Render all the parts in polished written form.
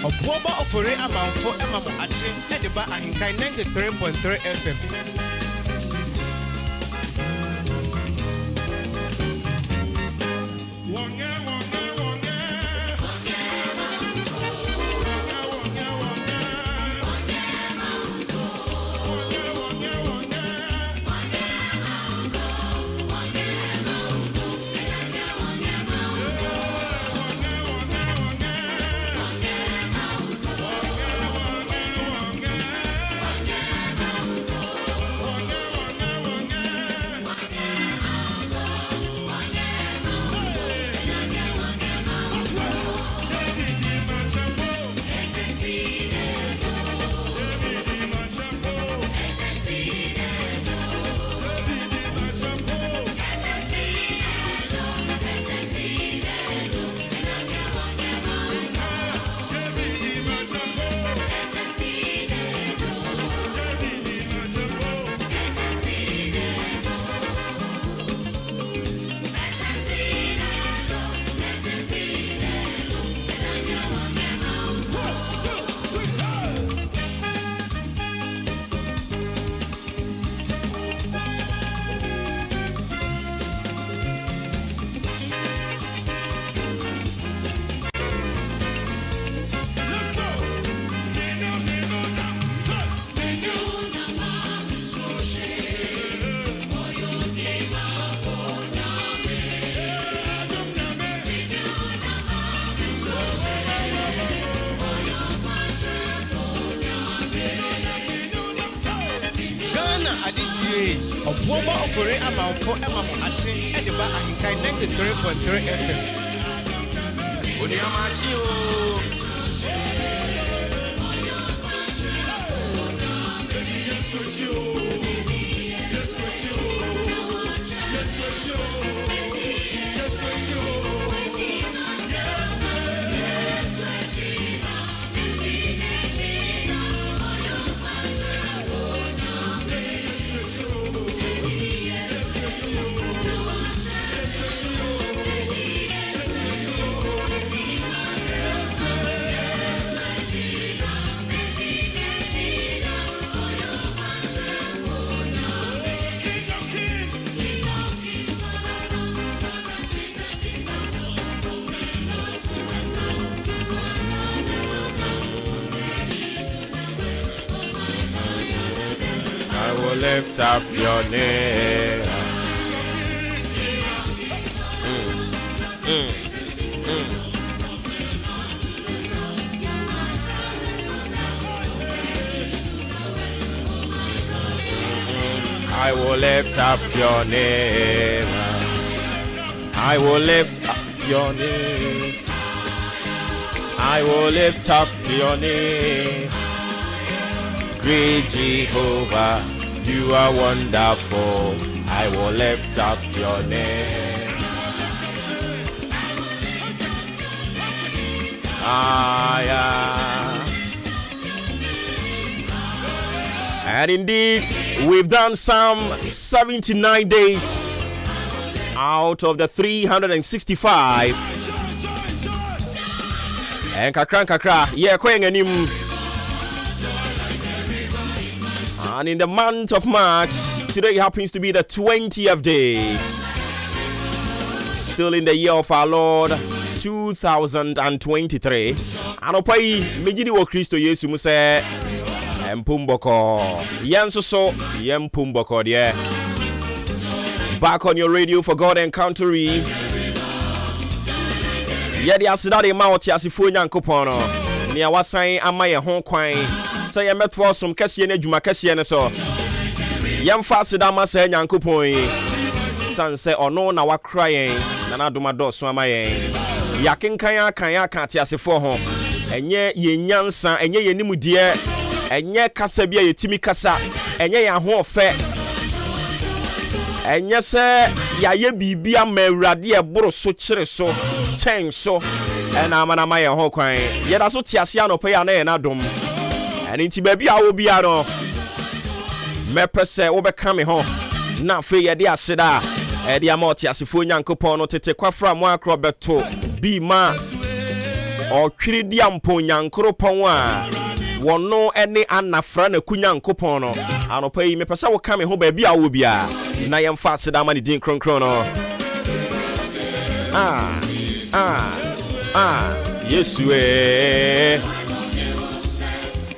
Obuoba Ofori Amanfo Emamo Ate Ediba AHENKAN933FM. Adishie, Obuoba Ofori Amanfo Emamo Ate Ediba AHENKAN933FM. Maakye I will lift up your name. I will lift up your name. I will lift up your name. I will lift up your name. Great Jehovah, you are wonderful. I will lift up your name. And indeed, we've done some 79 days out of the 365. And kakra, yeah, kwengenim. And in the month of March, today happens to be the 20th day. Still in the year of our Lord 2023. And opai mejidi wo Kristo Yesu mu se empumboko. Yenso yempumboko de. Back on your radio for God Encountering. Yedi asida de ma oti asifo nyankopon no. Ni awasan amaye ho kwan. Say a metro some Cassia Juma Cassia so. Yam fast dama say nyankopon. San say or no na wa crying. Nana duma do so amaye. Yakenkan kan ati asifo ho. Enye ye nyansa, enye ye nimudie. Enye kasa bia ye timi kasa. Enye ya ho ofe. Enye se ya ye bibia mawrade e boro so kire so. Chen so. Ena amana maye ho kwan. Ye da so tiasia no pe ya na ye na dom. And inti baby a wo bia no me pese wo be ka me ho na fe ye de aseda e de amoti asefo nyankopon no tete kwafra mo akro beto bi ma ɔtwiri di ampo nyankoropɔn a wono ene anafra na kunyankopɔn no anopa yi mepɛ sɛ wo ka me ho ba bia wo bia na yɛmfa aseda ma ne din kronkron no Yesu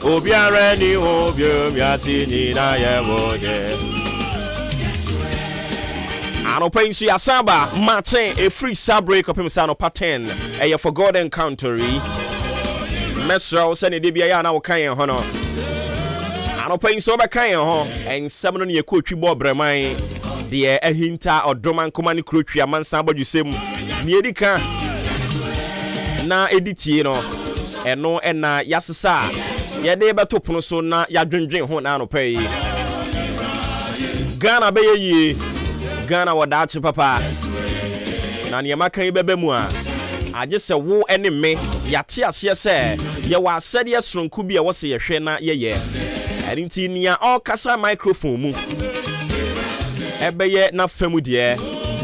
obiara ni obiasi ni na yewode anopa yi nso yasaba Maakye a free sabre kopim sa no pattern for God encounter mesra wo se ne de bia ya na wo kan yen ho no anopa yi nso be kan yen ho ensem no ne yekotwi bo breman de ahinta odoman koma ne krotwi amansa badwusem ne edika na editie no eno ena yasesa yede beto pono so na yadwendwen ho na anopa yi Ghana be ye Ghana wadachi papa na ne makan bebe mu a agye se wo ene me yate ase se ye wa asede esronku bi e wo se ye hwe na ye erinti nia okasa microphone mu ebeye na famu de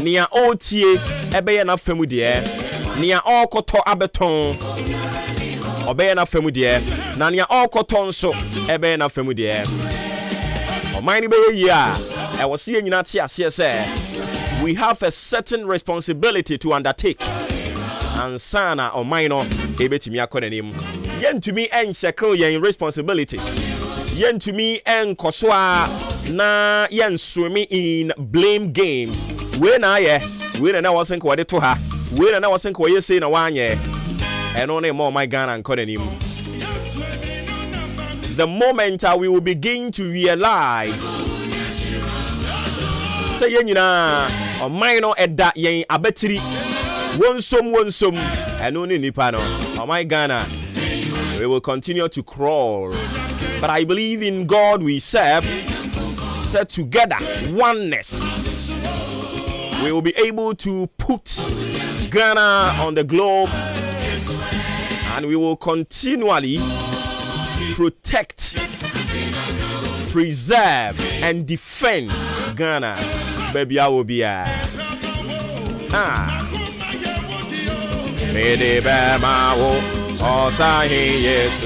nia otie ebeye na famu de nia okoto abeton obeye na famu de na nia okoto nso ebeye na famu de omani beye yi a e wo se nyina te ase se we have a certain responsibility to undertake and sana or minor ebetimi akonanim yentumi encheckle yen responsibilities yentumi enkoswa na yensumi in blame games we na wasn't what to ha we na wasn't what you say na wanye and only more my Ghana and konanim. The moment we will begin to realize say yenina or minor edda yen abetiri wonsom and only nipa no oh my Ghana we will continue to crawl, but I believe in God we serve. Set together oneness we will be able to put Ghana on the globe, and we will continually protect, preserve and defend Ghana. Baby I will be Mede bemawo osahi Yesu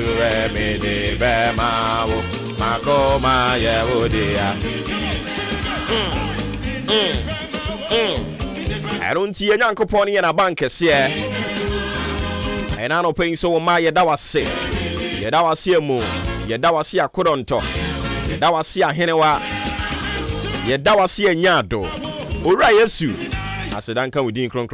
mede bemawo makoma yewodia Erunti enyankopon ye na bankese ena no pen so ma ye dawase mu ye dawase akoronto ye dawase ahenewa ye dawase anyado owura Yesu asedanka wudin kron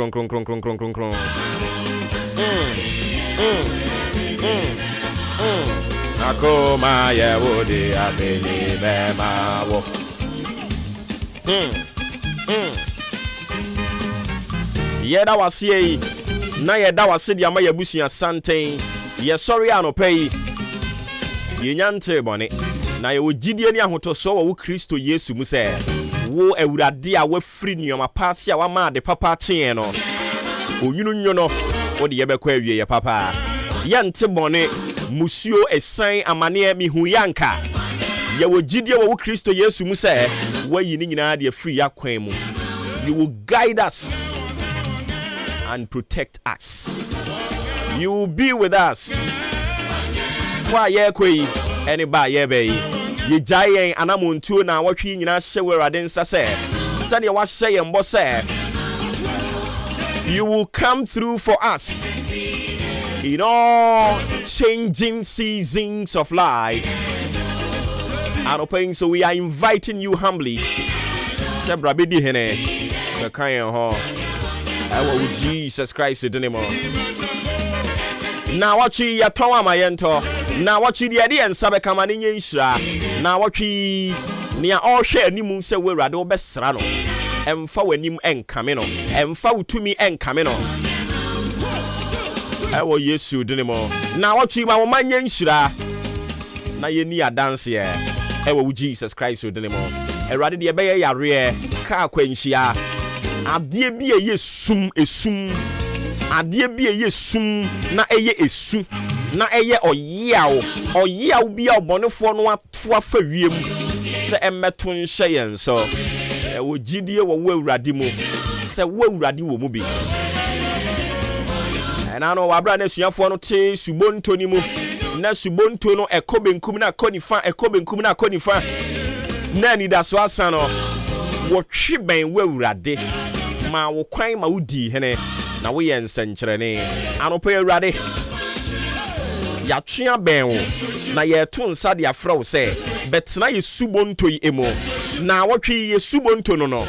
akoma ye wodi abeli bemawo ye da wase na ye da wase dia ma ye busua santen ye sorry anopai ye nyante bone na ye wogidie ni ahotoso wo Kristo Yesu mu se wo awurade a wafiri nioma paase a wama de papa kyen no onyunu nyo no wo de ye bekwa awie ye papa ye nte bone musuo esan amane mihu yanka ye wogidie wo Kristo Yesu mu se wayi ni nyina de free yakwan mu. You will guide us and protect us. You will be with us. Why ye kwe any ba ye be ye jayen anamontuo na watwi nyina hye werade nsa se said ye wa say mbo se you will come through for us in all changing seasons of life. And so we are inviting you humbly. Sebra bedi hene kayan ho awo Jesus Christ denimo. Na wachi ya tonwa mayento na wachi de ade ensa be kama ne nyenhira na wachi nia ohwe animu se wurade obesra no emfa wanim enkame no emfa utumi enkame no awo Yesu denimo. Na wachi ma wo manyenhira na yeni adanse ewo Jesus Christ denimo. Erade de be yare ka akwanhia ade bi esum ade bi esum na eye esu na eye oyaw bi a obonefo no ato afa wiem se emeto nhye yen so ewo gidie wo awurade mu se wo awurade wo mu bi And I know Wabra Nesiafo no te subonto ni mu. Na subonto no ekobenkum na konifa ekobenkum na konifa. Na ni da so asa no. Wo tweben wawurade. Ma wo kwan ma wudi hene. Na wo ye nsenkyerene. Anopo awurade. Ya twea ben wo. Na ye to nsa de afra wo se. Betena ye subonto yi emo. Na wo twi ye subonto no no.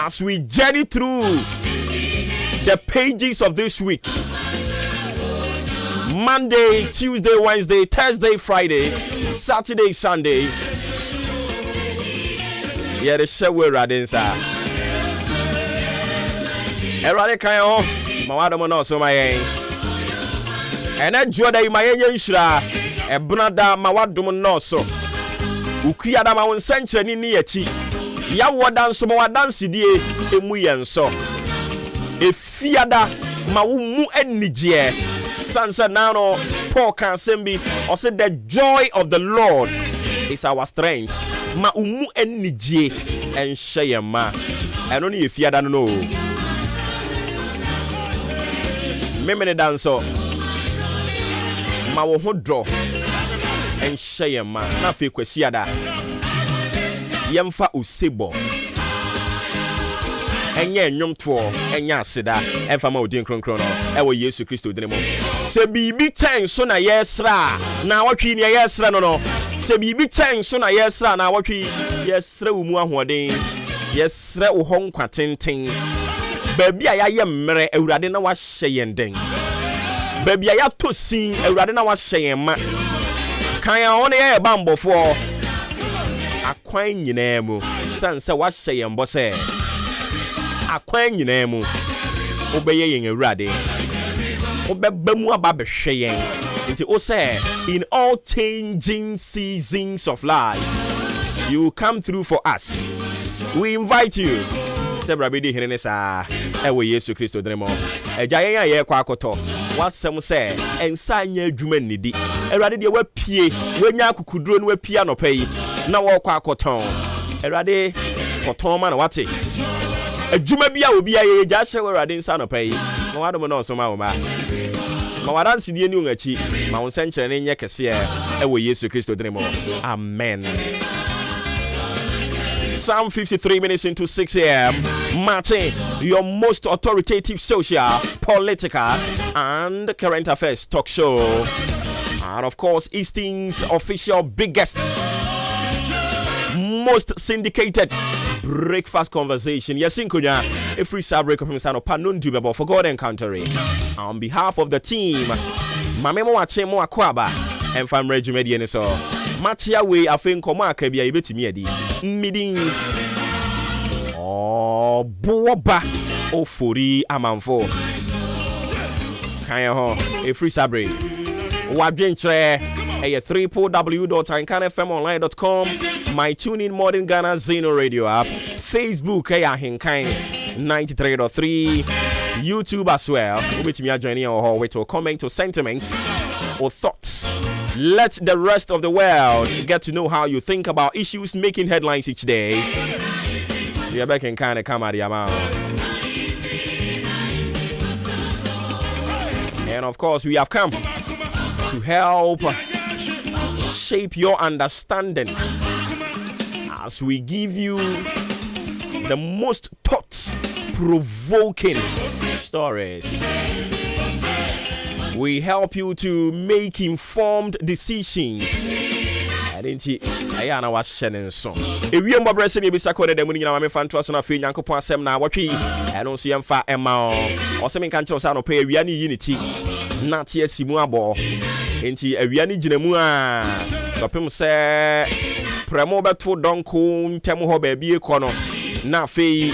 As we journey through the pages of this week, Monday, Tuesday, Wednesday, Thursday, Friday, Saturday, Sunday, yeah, the show we're riding, sir. Erade kayo, mawado mo no so my and that joda my shra, a brother mawado mo no so. Ukuyada ma wonsanche ni echi. Ya wodan so ma dance die emu yenso. Efiada ma wo mu anije. Sansa nano Paul can sembi or said the joy of the Lord is our strength. Ma umu enije en sheyema. And only if you don't know. Memene danso. Ma wo hodro en sheyema. Na fe kwesiada. Yemfa usebo. Enye nyomtwo enya aseda emfa ma odin kronkron no ewo Yesu Kristo dinemo se bibi ten so na yesra na watwi ne yesra no se bibi ten so na yesra na watwi yesra wo mu ahoden yesra wo honkwa tenten baabi a yaye mmere awurade na wahye yenden baabi a yatosin awurade na wahye yen ma kan ya won ye bambofo akwan nyina mu sanse wahye yen bo se akwan nyina mu obeye yen awurade obeba mu ababehwe yen nti o say in all changing seasons of life you come through for us. We invite you sebra bedi hene sa ewe Yesu Kristo dremo eja yen aye kwa akoto wasem say ensa anya adwuma nidi awurade de wapie wanya akukuduro no wapie anopai na wo kwa akoton awurade koton ma na wate adwuma bia obi aye ja hye awurade nsa anopai na wadom na osoma wo ma wadansi die ni ungachi ma wonsenkyere ne nye kese ewe Yesu Kristo dremo amen. Psalm 53 minutes into 6 a.m. Maakye, your most authoritative social, political, and current affairs talk show. And of course, Easton's official biggest, most syndicated breakfast conversation. Yes, Inkunya, a free sub break of himself, Panundubabo for God Encountering. On behalf of the team, Mamemo Achemo Akwaba, and Fam Regimedian so. Maakye we AHENKAN933FM bia yebetimi adi midin Obuoba Ofori Amanfo kan ho a free sabre wadwenkyere www.AHENKANFMonline.com, my TuneIn Modern Ghana Zeno Radio app, Facebook AHENKAN933.3, YouTube as well. Which me are joining our with or comment or sentiment or thoughts. Let the rest of the world get to know how you think about issues making headlines each day. We are back in kind of come at the amount. And of course, we have come to help shape your understanding as we give you the most thought-provoking stories. We help you to make informed decisions. Ayana was sending so. If you are blessing, you be seconded the money. I'm a fan to us on a few uncle Passem now. What we I don't see him far Emma or some country of pay. We are unity. Not yet Simuabo. Into a Vianney Genemua. So him say Promotional to Donko Temuho baby corner. Na fe.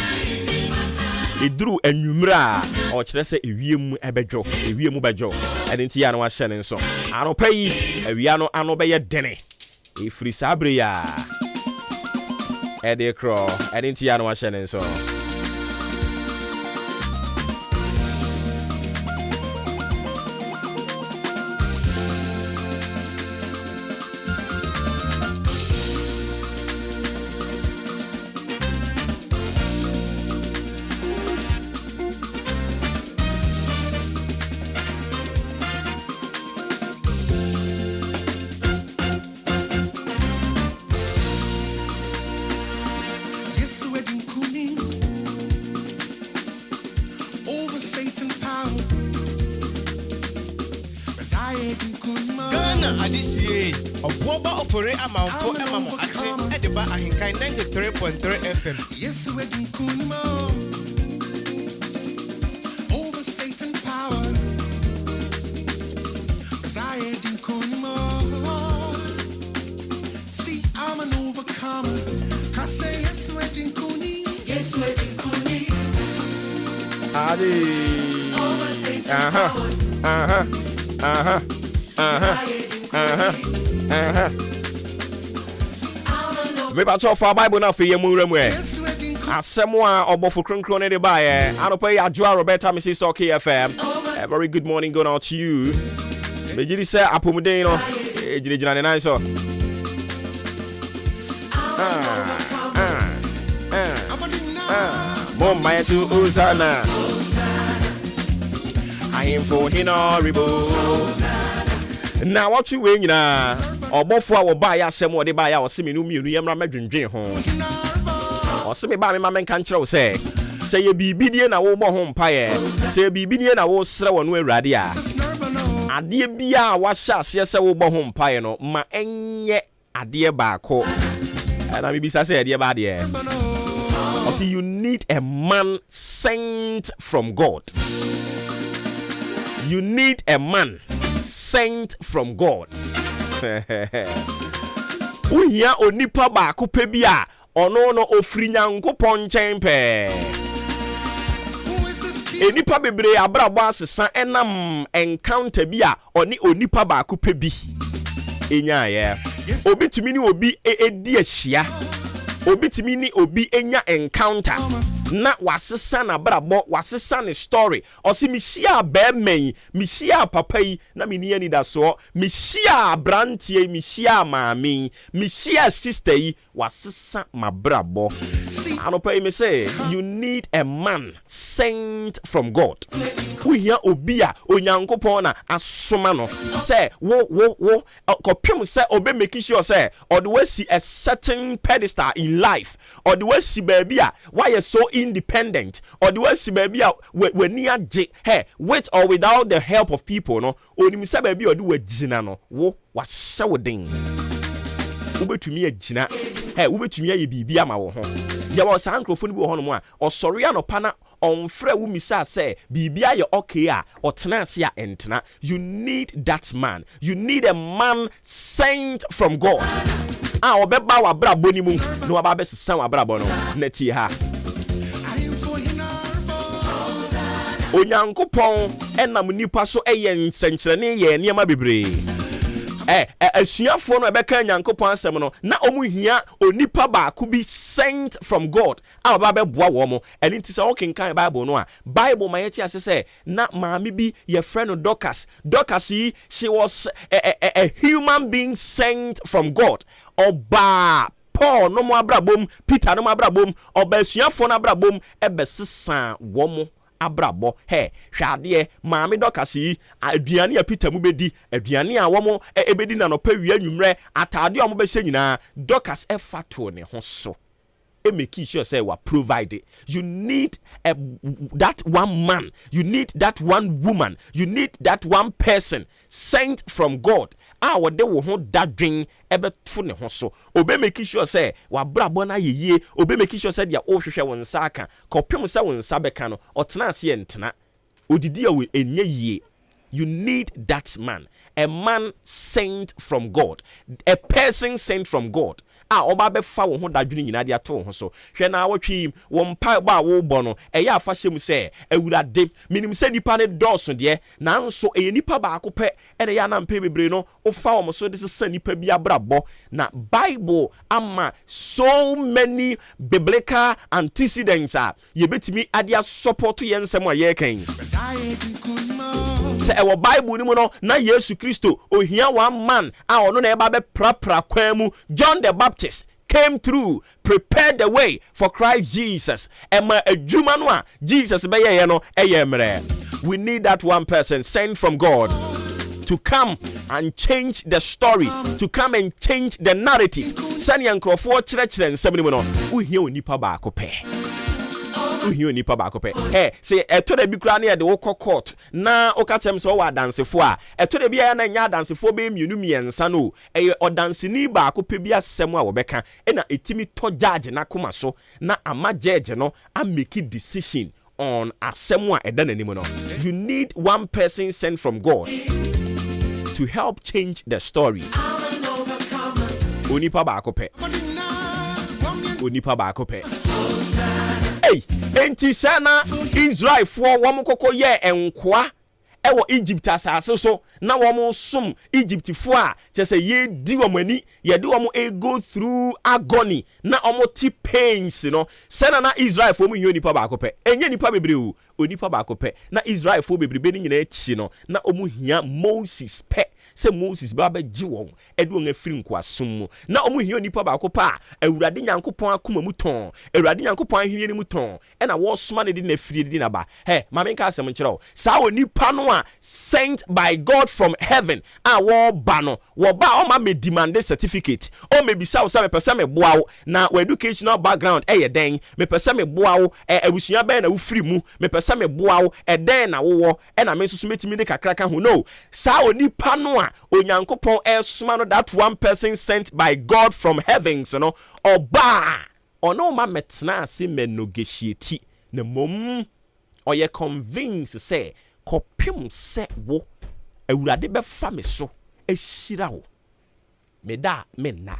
It drew a numera or let's say a VM ebejo, a VM bejo, and in Tiano was sending so. I don't pay a Viano Anobaya Denny. A free Sabria Eddie Crow, and in Tiano was sending so. Ghana Adisie, Obuoba Ofori Amanfo Emamo Ate, Ediba AHENKAN933FM. Yes, wedding kunimo over Satan power. 'Cause I ain't kunimo. See, I'm an overcomer. I say yes, wedding kuni. Yes, wedding kuni. Adi. Over Satan power. Me ba cho fa Bible na fe yemu remwe. Yes, wedding kuni. Asemo a obofo kronkron ne de ba ye. Anopa ya Joa Roberta Mrs. FM. A very good morning going out to you. Me jiri say apomuden no. Ejire ne nan so. Mom my to Uzana. I am for honorable. Now what you win na obofo a wo ba ya asemo de ba ya wo se me no mienu yemra madwendwen ho. O se me ba me ma men kan kire wo se ye bibidie na wo bɔ ho mpae se ye bibidie na wo sre wo no awurade a ade bia wa hya ase se wo bɔ ho mpae no ma enye ade baako na me bisa se ade ba de o see you need a man sent from God. You need a man sent from God. Uhia onipa baako pe bia ono no ofri Nyankopɔn nkyɛn pɛ. Enipa bebre abrabo asesa enam encounter bi a oni onipa baako pe bi. Enya ye. Obi tumi ni obi edi ahia. Obi tumi ni obi enya encounter. Na wasesa na brabo wasesa ne story osi mihia ba man mihia papa yi na meni ani da so mihia brantie mihia maami mihia sister yi wasesa ma brabo anopa yi me say you need a man sent from God. We hear obi a onyankopon na asoma no say wo kopem say obe make sure say or the way see a certain pedestal in life or the way see baby a why you so independent or the way see baby we near hey with or without the help of people no onim say baby or do we gina no wo hye wodin ubetumi agina hey ubetumi aye bibia ma wo ho ye wo san microphone bi wo hono mu a osori anopa na onfre wo misa say bibia ye okay a otena ase a entena. You need that man. You need a man sent from God. Obeba wa brabo ni mu no aba be sesa wa brabo no na ti ha Onyankopɔn enam nipa so eye nsenkyerene ye niema bebre asuafo no ebeka Nyankopɔn asem no na omu hia onipa baako bi sent from God aba be boa wo mo eni ti se o kenkan Bible no a Bible ma yeti ase se na maami bi ye friend Dorcas she was a human being sent from God. Oba Paul no mo abrabom Peter no mo abrabom oba asuafo no abrabom ebesesa wo mo abrabo he hwade maami Dorcas yi aduane ya Peter mu bedi aduane a wo mo ebedi na no pa wi anwumre atade o mo be hye nyina Dorcas efato ne ho so make sure say we provide it. You need that one man, you need that one woman, you need that one person sent from God. What they will hold that dream ever to ne ho so obe make sure say wa brabo na yeye obe make sure say dia o hwehwe won saka kopem say won sabeka no otena ase entena odidi a we enye yie. You need that man, a man sent from God, a person sent from God. Oba be fa wo ho dadwene nyina de ato ho so hwe na awotwim wo mpa ba wo bɔ no ɛyɛ afa hyem sɛ awurade minim sɛ nipa ne dɔso de na nso ɛyɛ nipa baako pɛ ɛna ya na mpa bebre no wo fa wo so de sɛ nipa bi abrabɔ na Bible ama so many biblical antecedents a yebetimi ade support yɛn nsɛm a yɛkan sɛ ɛwɔ Bible ni mu no na Yesu Kristo ohia one man a ɔno na ɛba be prapra kwan mu John the Baptist came through, prepared the way for Christ Jesus. Ema adwuma no a Jesus be ye no eyemre. We need that one person sent from God to come and change the story, to come and change the narrative. Sani ankrofo kyerɛkyerɛ nsɛm ni mu no, wo hia onipa baako pɛ. Uhio nipa baako pe. Say eto da bi kura na ye de wo court na o ka tem so wa dansefo a eto da bi ya na nya dansefo be mienu miensa no eye odanseni baako pe bi asem a wo beka na etimi to judge na koma so na ama judge no a make decision on asem a eda nanim no. You need one person sent from God to help change the story. Onipa baako pe. Onipa baako pe. Hey, enti sana Israel for wo mokoko ye enkoa ewo Egypt asase so na wo mo som Egypt fo a chese ye di wo mani ye di wo mo go through agony na omo ti pains no sana na Israel fo mo yi onipa baako pe enye nipa bebre o onipa baako pe na Israel fo bebre be ni nyina echi no na omo hia Moses pe se Moses ba ba gi won edu on afiri nkoasom mu na omo hia onipa baako pa awurade nyankopon akoma mu ton awurade nyankopon ahwie ni mu ton e na wo soma ne di na afiri di na ba ma menka asem nkyerɛw saa onipa no a sent by God from heaven a wo ba no wo ba o ma me demand certificate o me bisa wo say me pese me boa wo na wo educational background ye den me pese me boa wo abusua ben na wo firi mu me pese me boa wo den na wo wo e na me susu metimi de kakraka ho no saa onipa no a onyankopon esoma no that one person sent by God from heavens no oba ono ma metna ase me negotiate na mom oye convince say kopim se wo awurade be fa me so ehira wo me da me na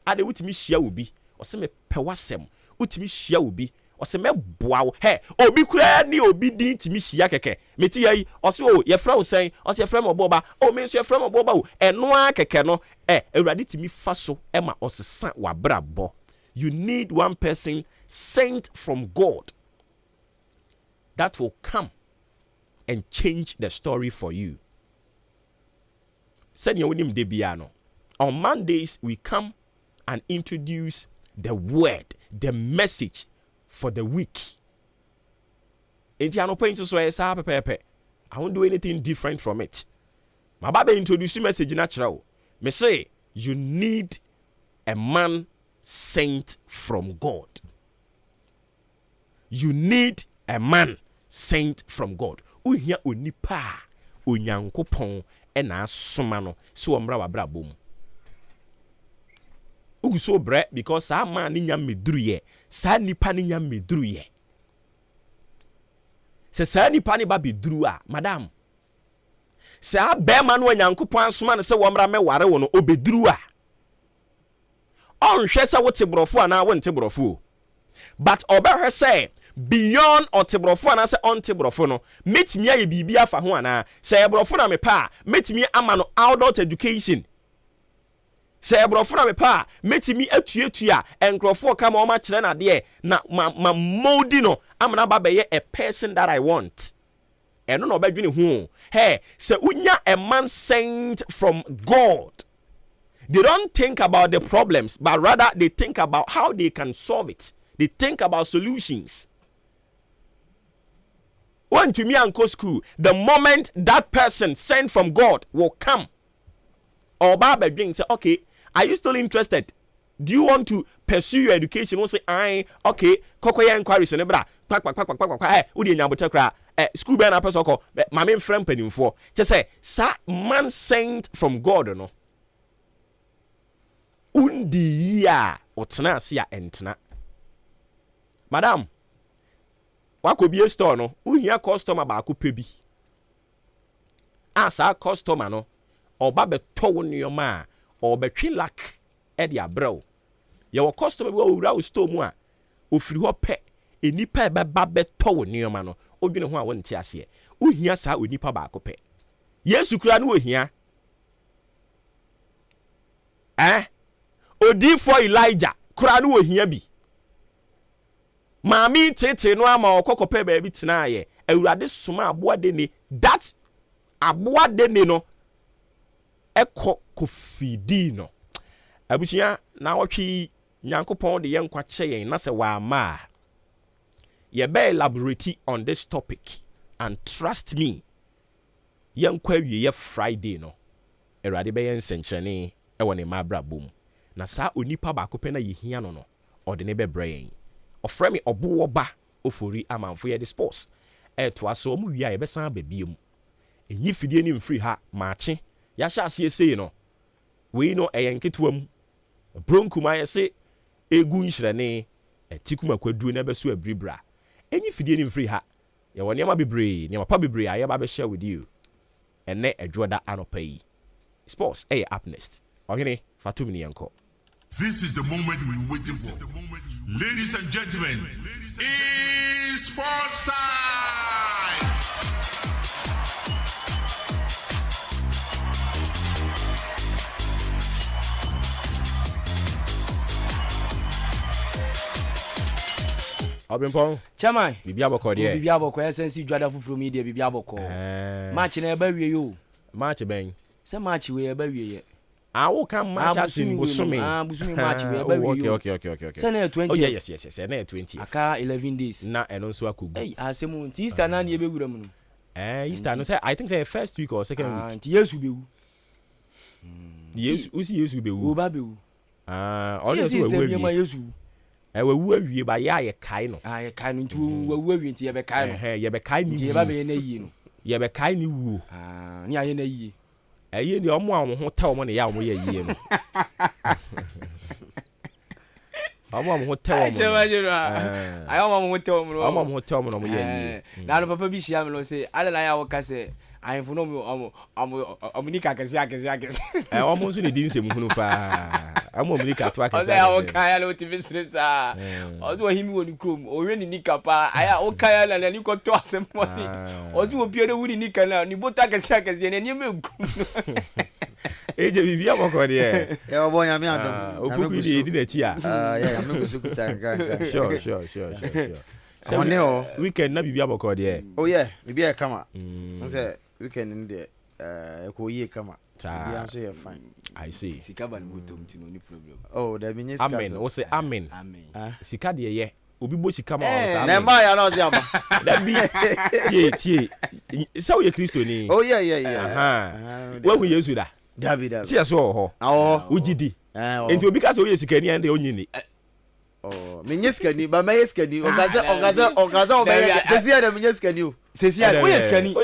ade wutimi hia wo bi o se me pewasem wutimi hia wo bi o se me boa wo obi kura ni obi din timi hia keke meti yayi o se o ye fra wo sen o se ye fra mo boba o me so ye fra mo boba wo eno a keke no awurade timi fa so e ma o sesa wa brabo. You need one person sent from God that will come and change the story for you. On Mondays, we come and introduce the word, the message for the week. I won't do anything different from it. My Bible introduce message natural. Me say, you need a man sent from God. You need a man sent from God. Uhia onipa onyankopon ena asoma no so omra wabra bom. Uguso bre because sa man ni nya meduru ye, sa nipa ni nya meduru ye. Se sa nipa ni ba beduru a, madam. Sa be man no onyankopon asoma no se womra me ware wo no obeduru a. Onhwe se wote brofo ana wonte brofo. But obehe say beyond otebrofo ana se ontebrofo no metimi aye bibia fa ho ana se ebrofo na me pa metimi ama no adult education se ebrofo na me pa metimi atuatua enkrofo ka ma o ma kire na de na ma moldi no amana ba be a person that I want eno no obadwene hu se unya a man sent from God. They don't think about the problems, but rather they think about how they can solve it. They think about solutions. When to me and go school, the moment that person sent from God will come, or Baba drink say, okay, are you still interested? Do you want to pursue your education? We'll say, okay, kokoya inquiries and bra, udi nyabotekra, school be na person ko, my main friend penim for. Just say, sa man sent from God, no. Undi ya otena sia entena. Madam, wako bi store no, uhia customer ba ko pebi. Asa customer no, oba beto wo nneoma, obetwe lak e de abrɛw. Ye wo customer bi wo wura wo store mu a, ofiri ho pɛ, enipa be ba beto wo nneoma no, odwene ho a wo nte ase. Uhia sa onipa ba ko pɛ. Yesu kura no ohia. Odi for Elijah, kura no ohia bi. Mami tete no ama okokope ba bi tena ye awurade soma aboa de ni that aboa de ni no ekọ kofidi no abusia na wotwe nyankopon de yenkwa kye yen na se wa ma ye be elaborate on this topic and trust me yenkwa wie ye Friday no awurade be yen senchene e woni mabra bom na sa onipa ba ko pe na ye hia no no ode ne be bra yen Ofremi Obuoba Ofori Amanfo ye the sports to aso mu wi a ye besan ba biem enyi fidie ni mfiri ha Maakye ya sha ase sei no we no eyenketuam bronkuma ye se egu nhyirene tikuma kwadu na beso abribra enyi fidie ni mfiri ha ye woni ama bebre ni pa bebre a ye ba be share with you ene adwoda anopa yi sports up next ogene fatumi ni yanko. This is the moment we're waiting for. Ladies and gentlemen, it's sports time! Obimpong Chairman bibia boko de bibia boko SNC dwada fufuru media bibia boko match na eba wie yo match ben se match we eba wie ye awo kan match asin busumi busumi match we eba wie yo okay se na 20 oh yes na 20 aka 11 days na eno nso akugu asemu nti Easter na na ebe wura mu no Easter no say I think say first week or second week nti Yesu bewu Yesu bewu oba bewu all so we ma Yesu we wu awie ba ya ye kai no ye kai no nti wu awie nti ye be kai no ye be kai ni ye ba be na yie no ye be kai ni wu ni aye na yie aye ni omo a ho ta omo ne ya omo ye yie no omo ho ta omo ayo omo ho ta omo no omo ho ta omo no mo ye yie na no papa bi hia me lo say alela ya wo ka say ayefo no omo ni ka kese omo nso ne di nsem hunu pa amo mlika to akese oza ya okaya lo tivisresa ozo himi woni krom owe ni nika pa aya okaya na ni ko to asem mosi ozo obi ere wuri nika na ni bota akese ne ni megum eje bibia boko de e obo nya mi adom obuku di na chi a ya me go sukuta nka sure so one o weekend na bibia boko de oh yeah bibia kama nse weekend ni de ko yie kama bibia so ye fine I see sikaba ni botom ti no ni problem oh da bi nyesika amen o say amen sika de ye obi bo sika ma o say na ma ya na o say aba da bi tie so ye Kristo ni oh yeah wa hu Yesu da dabi see so ho ugidi enti obi ka say o ye sika ni ande onyini oh me nyesika ni ba me yesika ni okaza o be tesi ada me nyesika ni o sesi ada o yesika ni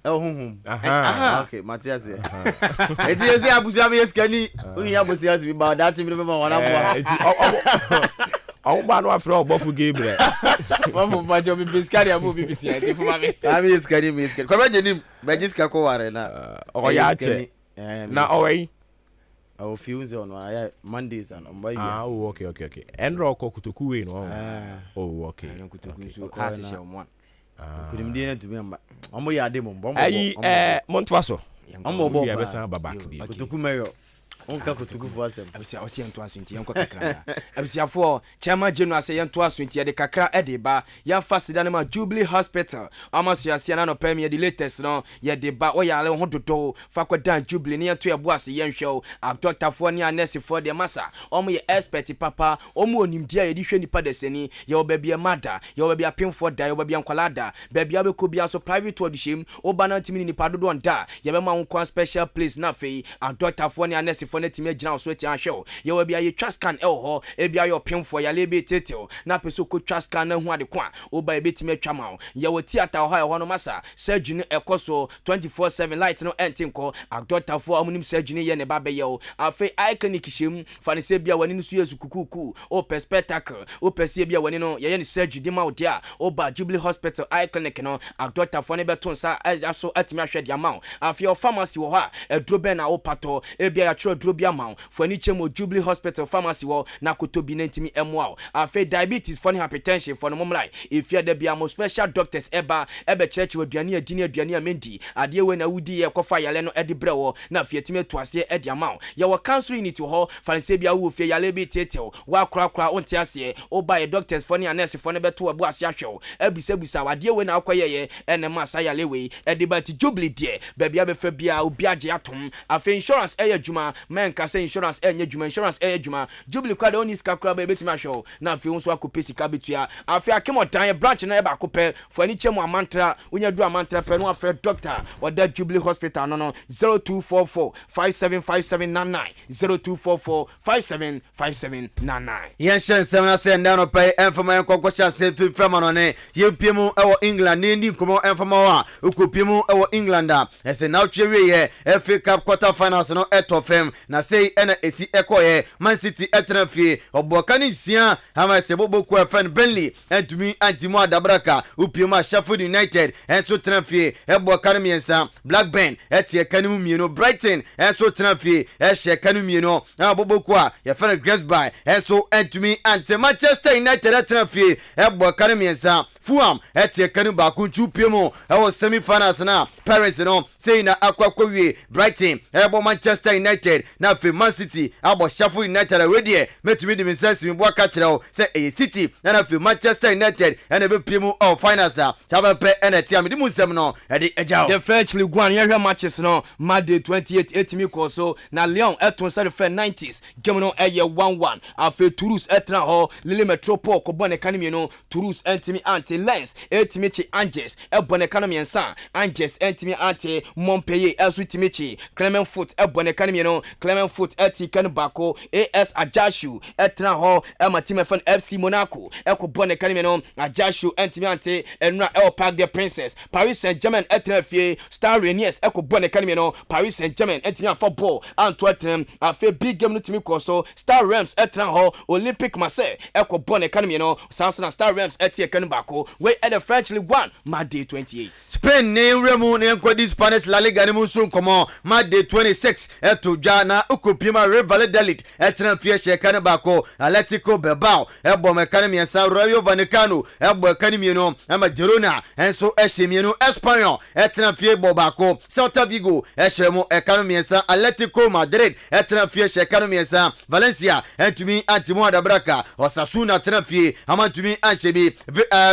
hunhum okay Matias eti yesi abusu am yesika ni o yin abusu ati ba da ti mi me ma wana bo eti awu ba no afro obofu Gabriel mo ba jo bi biskari amu bi bisi ati fuma me ami yesika ni kwa ba jenim ba jiska ko ware na o ya che na owei I fuse on my Mondays and on my okay enro ko kutoku we no okay kutoku so hasi she on one kudim dey na to me omo ya de mo ayi montwa so omo bo ya besan babak bi kutoku mayo onka kutoku fo asem abisia o se ento aso nti yanko kakra abisia fo chairman general say ento aso nti de kakra e de ba ya fasida na ma Jubilee Hospital amaso ya na no pem ye the latest no ye de ba o ya le ho dodo fa kwa dan Jubilee ne ento ebo ase ye nhwe a doctor fo ne nurse fo de masa omo ye expert papa omo onimdia ye di hwe nipa de seni ye oba bia mada ye oba bia pemfo da ye oba bia nkwalada ba bia be ko bia so private audition oba na ntimi nipa dodo nda ye be ma won special place na fei a doctor fo ne nurse fo ne timi agina so eti ahwe ye oba bia ye trascan ho e bia ye pemfo ya lebe tetel na peso ko trascan na hu ade kwa oba e betimi atwa ma ye wo theater ho no masa surgery ekoso 24/7 light no entinko a doctor fo amunim surgery ye ne ba be ye o afi eye clinic shem fa ne se bia wani no so yesu kukuku o per spectacle o per se bia wani no ye ne surgery di ma o dia o ba Jubilee Hospital eye clinic no a doctor fo ne beton sa aso atimi ahwe dia ma afi o pharmacy wo ha edro be na o pato e bia ya tro dro bia ma fo ni chemo Jubilee Hospital pharmacy wo na kotobi na ntimi emwa afi diabetes fo ne hypertension fo no momlai if you there bia mo special doctors ebe church we aduane amendi ade we na wudi ye kofa yale no edi brewo na afi atimi to ase edi ama ye wo cancer unit ho fanse bia wo fie yale bi tetel wa kra onti ase o ba ye doctors fo ne nurse fo ne beto abu ase ahwe ebisa wade we na akoye ye ene masa yale we edi ba ti Jubilee die bia be fa bia obi age atom afi insurance eye adwuma men ka say insurance enye dwuma insurance enye dwuma Jubilee kwade oni ska kra ba betima hwe na afi nso akopesi ka betua afi akemodan branch na e ba kopɛ for ani chemu amantra unya du amantra pɛ no afre doctor oda Jubilee hospital no 0244 575799 0244 yen shen semna sen na no pay enfama en kokosha se fiframa no ne yempiemu ewo England ne ndi komo enfama wa ukopiemu ewo England a ese na twewe ye FA Cup quarter finals no etofem na sei ena esi ekoye Man City etrenfie oboka ni sia ama se boboku efen Burnley entumi antimo adabraka upiemu a Sheffield United enso trenfie eboka ne miensa Blackburn etie kanu mieno Brighton enso trenfie ehye kanu mieno aboboku a ye fen Gresby enso entumi ante Manchester United etrenfie eboka ne miensa Fulham etie kanu ba kuntu piemu ewo semi finals na Paris no sei na akwakowie Brighton ebo Manchester United na fe Man City abo Sheffield United already metumi de mensense mi boa ka kirao say e City na fe Manchester United na be piemu of finals a sabape na tia me di musem no e de ejao the French League 1 yehwe matches no Monday 28 etimi ko so na Lyon eton say the 90s game no eye 1-1 afi Toulouse etra ho Lille Metropole ko bone kanemi no Toulouse entimi anti Lens etimi chi Angers e bone kanemi ensa Angers entimi anti Montpellier esu timi chi Clermont-Foot e bone kanemi no Clermont-Foot eti kan bako AS Ajaccio etra ho e matime fan FC Monaco e ko bone kanemi no Ajaccio entimi anti enra e Parc des Princes Paris Saint-Germain etra fie Star Reniers e ko bone kanemi no Paris Saint-Germain entimi football Antwerp afi big game no timi ko so Star Rams etra ho Olympique Marseille e ko bone kanemi no Samsung Star Rams eti kan bako we at the French League 1 Monday 28 Spain ne remu ne nkodi Spanish La Liga ne musu nkomo Monday 26 eto dwa na ukopima Real Valladolid etra fie shekane bako Atletico Bilbao ebo mekane miensa Rayo Vallecano ebo kane mieno ama Girona enso eshemieno Espanyol etra fie bobako Celta Vigo eshemo ekane miensa Atletico Madrid etra fie shekane miensa Valencia entumi antimo adabraka Osasuna etra fie ama tumi anchebi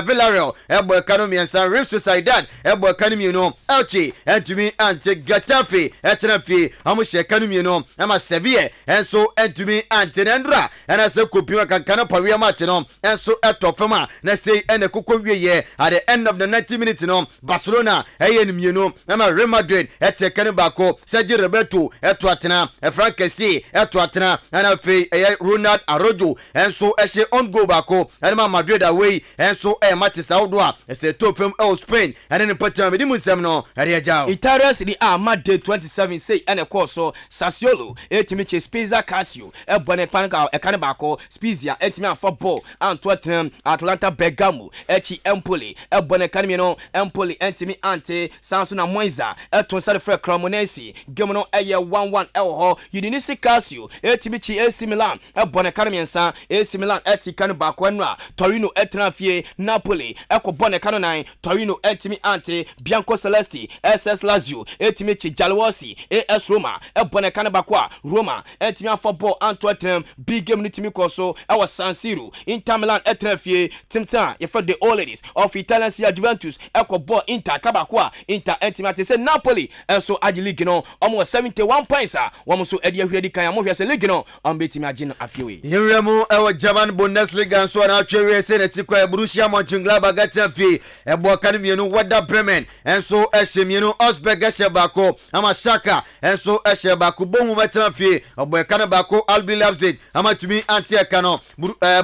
Villarreal ebo kane miensa Real Sociedad ebo kane mieno Elche entumi ante Getafe etra fie ama shekane mieno ama Sevilla enso entumi ante Nendra ena se kopima kankana pawia match no enso etofema na sei ene kokoweye at the end of the 90 minutes no Barcelona eye nmieno ama Real Madrid etekane bako Sergio Roberto eto atena Frankesi eto atena na fe eye Ronald Araujo enso ehye on goal bako ene Madrid away enso match saudo a ese tofem Spain ene ne pacha me di musem no ere ajao Italia Serie A Monday 27 say ene course Sassuolo etimi Spezia Calcio e bone panka e kan bako Spezia etimi football Antwerp Atlanta Bergamo echi Empoli e bone kan mi no Empoli etimi ante Samsung Monza eton sare frɛ Cremonese game no eye 1-1 e ho Udinese Calcio etimi chi AC Milan e bone kan mi nsa AC Milan eti kan bako anwa Torino etra fie Napoli e ko bone kan nan Torino etimi ante Bianco Celesti SS Lazio etimi chi Jalwasi AS Roma e bone kan bako Roma etimi football Antwerp big game nitimi koso e was San Siro Inter Milan etra fie timta ye for the all ladies of Italian Serie Juventus e ko ball Inter kabako Inter etimi ate say Napoli enso agi league no almost 71 points womo so edi ahwedi kan mo hwese league no betimi agi no afiewe Yiremu ewo German Bundesliga nso na atwewe se na sikwa Borussia Mönchengladbach gatafie ebo kan mienu Werder Bremen enso ehemienu Augsburg eshebako ama Schalke enso eshebako bohu betafie obo kan bako RB Leipzig ama tumi antieka no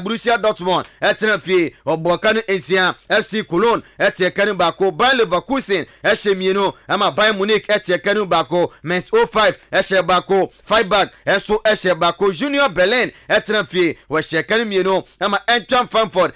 Borussia Dortmund etafie obo kan Esia FC Cologne etieka ni bako Bayer Leverkusen ehemienu ama Bayern Munich etieka ni bako Mainz 05 eshebako Freiburg enso eshebako Union Berlin etafie we shekani mienu ama Eintracht Frankfurt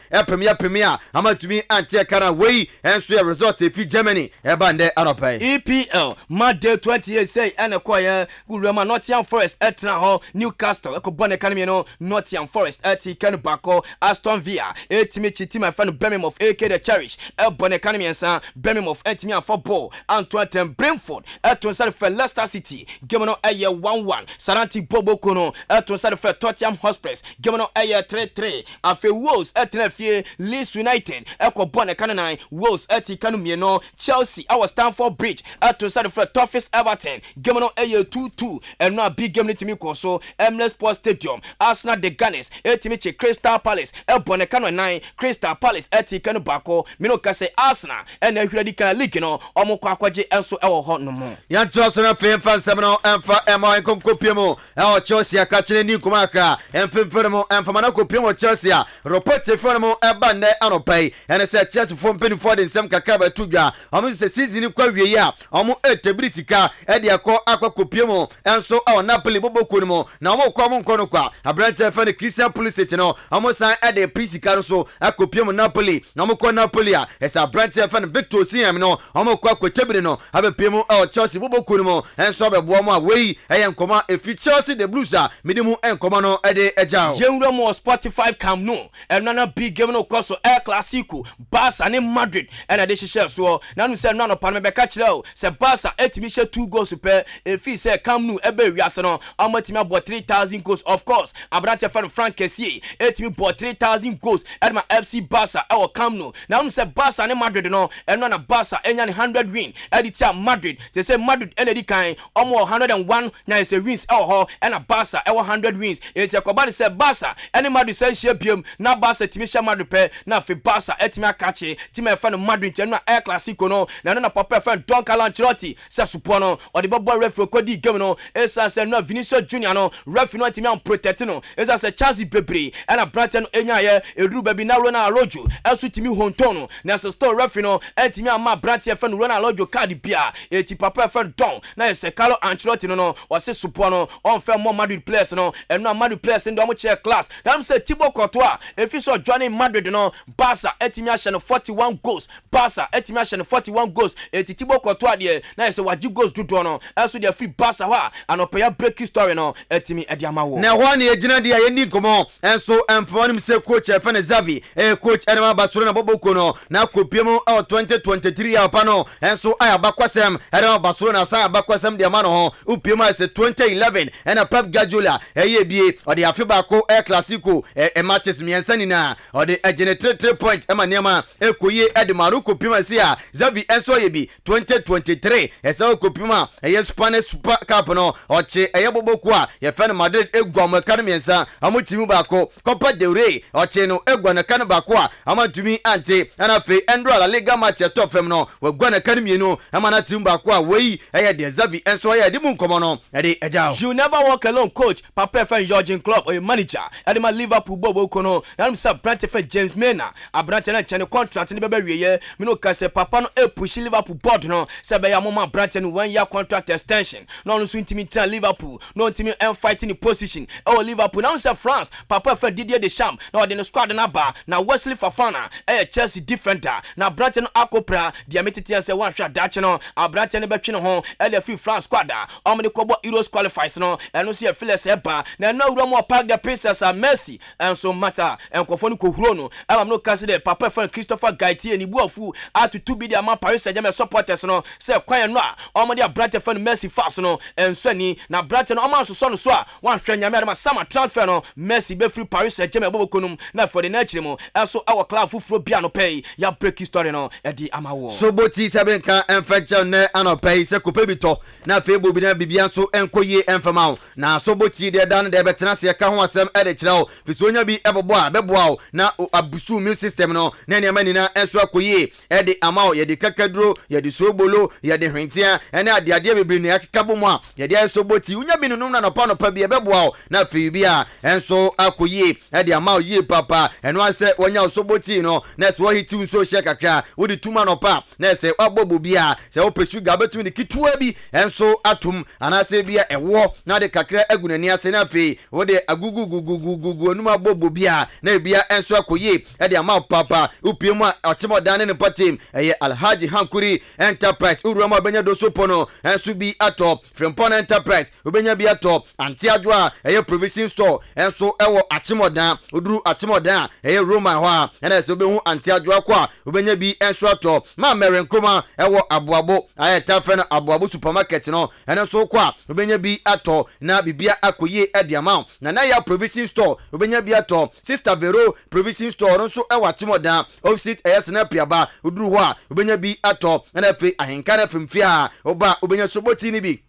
Premier ama tumi antieka na wei enso result fi Germany bande anopai EPL Monday 28 say ene koye Gurema Nottingham Forest etra ho Newcastle ko bone kan mienu Nottingham Forest eti kan bako Aston Villa etimi chiti my friend Birmingham of AK the Cherish bone kan miensa Birmingham of etimi football Antwerp Brentford eton sare for Leicester City game no eye 1-1 Saranti Bobo Kono eton sare for Tottenham Hotspur game no eye 3-3 afi Wolves etra fie Leeds United ko bone kan nan Wolves eti kan mienu Chelsea our Stamford Bridge eton sare for Toughest Everton game no eye 2-2 and no big game to me so Emirates Sports Stadium Arsenal the Gunners etimi Crystal Palace Bonekano 9 Crystal Palace etikano bako mino kase Arsenal and ehwedi kan league no omukọ akwaje enso ewo ho no mo yanto so na fe fan semno emfa emo enkopiemo e Chelsea akachire ni kumaka emfemfermo emfamana kopiemo Chelsea report fermo ebande anopai ene se Chelsea fo mpeni for the nsem kakaba tudwa omo se season kwa wie ya omo etebrisika e de akwa kopiemo enso e Napoli boboku ni mo na omo kwa mo nkono kwa abrante fan Christian Pulisic no omo san e de prisika so akopiemo Napoli na omo kwa Napoli a esa abrante fan Victor Osimhen no omo kwa kotebiri no abepiemo e Chelsea boboku ni mo enso bebo mo a wei e nkoma efi Chelsea the Blues a medimu nkoma no e de ejao yenwura mo Spotify Camp Nou enana big game no koso El Clasico Barca ne Madrid ena de hihye so na no se no no pan me be ka kire o se Barca etimi hye 2 goals per efi se Camp Nou ebe wiase no amatimi abo 3000 goals of course abrante fan Frank Kessie etimi bo 3000 goals edma FC Barca e wo Camp Nou na no se Barca ne Madrid no eno na Barca enya ne 100 win editia Madrid se Madrid ena di kan omo 101 na se wins e ho ena Barca e 100 wins etia kobade se Barca ene Madrid se hye biem na Barca timi hye Madrid pe na fe Barca etimi akache timi e fan Madrid eno El Clasico no na no na papa fan Don Carlo Ancelotti se supo no o de bobo referee ko di game no esa se no Vinicius Junior no referee no timi am protect no esa se Chelsea bebre ena Brighton no enya ye eru baby na Ronald Araujo esu timi honton na so store referee no etimi ama Brighton fan Ronald Araujo card bia eti papa fan Don na se Carlo Ancelotti no o se supo no on fe more Madrid players no eno Madrid players ndo mo check class na se Thibaut Courtois efi so joining Madrid no Barca etimi a no 41 goals Barca etimi a no 41 goals eti Thibaut Courtois de na se waji goals dudu no eso de free Barca ha anopeya break story no etimi edi amawo na ho na ejina dia yeni komo enso emfonim se coach efene Xavi coach Edema Barcelona boboko no na kopiemo 2023 apa no enso aya bakwasem Edema Barcelona sa bakwasem de mano ho upiemo se 2011 ena Pep Guardiola bie o de afi ba ko El Clasico matches miensa na o de generate 3 points ema niama ekoye Edema kopiemo se a Xavi enso bi 2023 esa kopiemo Spanish Super Cup no oche boboko a ye fen Madrid egwam kan miensa amotimi ba ko Copa del Rey oche no egwana kan ba ko a amatumi ante ana fe endro la Liga match top fem no wagwana kan mienu amana tim ba ko a wei de Xavi enso de mu nkomo no de ejao you never walk alone coach papa fan Jurgen Klopp or manager edema Liverpool boboko no na am sub Brent fan James Mena abrante na chane contract ni beba wieye me no ka se papa no push Liverpool board no se be ya mama Brent no 1 year contract extension no no so intimi tell Liverpool no intimi fighting the position Liverpool now say France papa fan Didier Deschamps na the squad na ba na Wesley Fofana Chelsea defender na Brighton akopra dia metiti say one shot dachi no Brighton betwe no ho the free France squad o me de kobo Euros qualifiers no eno see Felix eba na no wura mo park the princess Messi and so matter enkofo no kohuro no am no case the papa fan Christopher Gaitier ni buafu atutu bi dia ma Paris Saint-Germain supporters no say kwan no o me de Brighton fan Messi fast no enso ni na Brighton o man so so a one hwe nyame ma sama transfer no Messi be free Paris Saint-Germain bobokonum na for the next mo also our club fufuro bia no pay ya break story no e di amawo so boti seben kan enfecha ne anopay se kope bito na febo bi na bibia so enkoye enfama na so boti de dan de betena se ka ho asem e de kirao fisonya bi ebobo a beboa na abusu immune system no na ne amani na enso akoye e de amawo ye de kakaduro ye de sobolo ye de hwentia ene ade bebre ne akekabo mu a ye de so boti unya bi no na no pa bi e beboa na fe bi a enso akoye e de amawo ye papa eno ase wonya osoboti no na se wo hiti nso hye kakra wo de tuma no pa na se abobo bia se wo pesu ga betumi de kitua bi enso atum anase bia ewo na de kakra agunani ase na fe wo de agugugugugugu onuma abobo bia na bia enso akoye e de amawo papa upiemu ochimodane ne patim eye Alhaji Hankuri Enterprise uruma benya dosopo no enso bi atop Frempon Enterprise obenya bi atop Antiadwa eye provision store enso ewo achimodan oduru achimodan eye Roma ho a na se obehu Antiadwa kwa obenya bi enso atop ma meren kroma ewo aboabo aye tafe na aboabo supermarket no enso kwa obenya bi atop na bibia akoye ediama na ya provision store obenya bi atop Sister Vero provision store nso ewo achimodan opposite eye Snapiaba oduru ho a obenya bi atop na fe AHENKAN933FM fia oba obenya soboti ni bi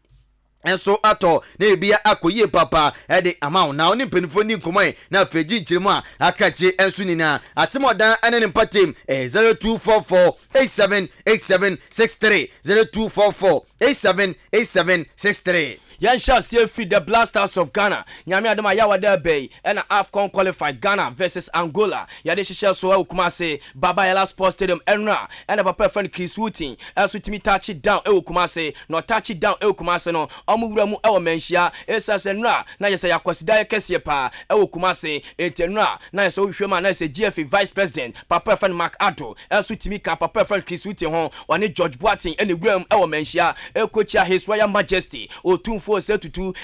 enso ato na ebia akoye papa ede amount na oni penifo ni nkomo na feji nchiremu a akache enso nina atemodan ene ne patem 0244878763 0244878763 Yan shall see free the Blasters of Ghana. Nyame adama yawa there bay and AFCON qualified Ghana versus Angola. Yade shall so Kumase Baba Yala Sports Stadium Enra and a papa friend Chris Wooting. As with me touch it down Kumase, no touch it down Kumase no. Omuramu Menshia, Esas Enra. Now you say Aquasida Kesiepa, Kumase, Etenra. Now so if your man is a GFA Vice President, Papa friend Mark Addo, as with me Papa friend Chris Wooting home, or George Boating and the Graham Menshia, Coach His Royal Majesty, or 2-4-7-2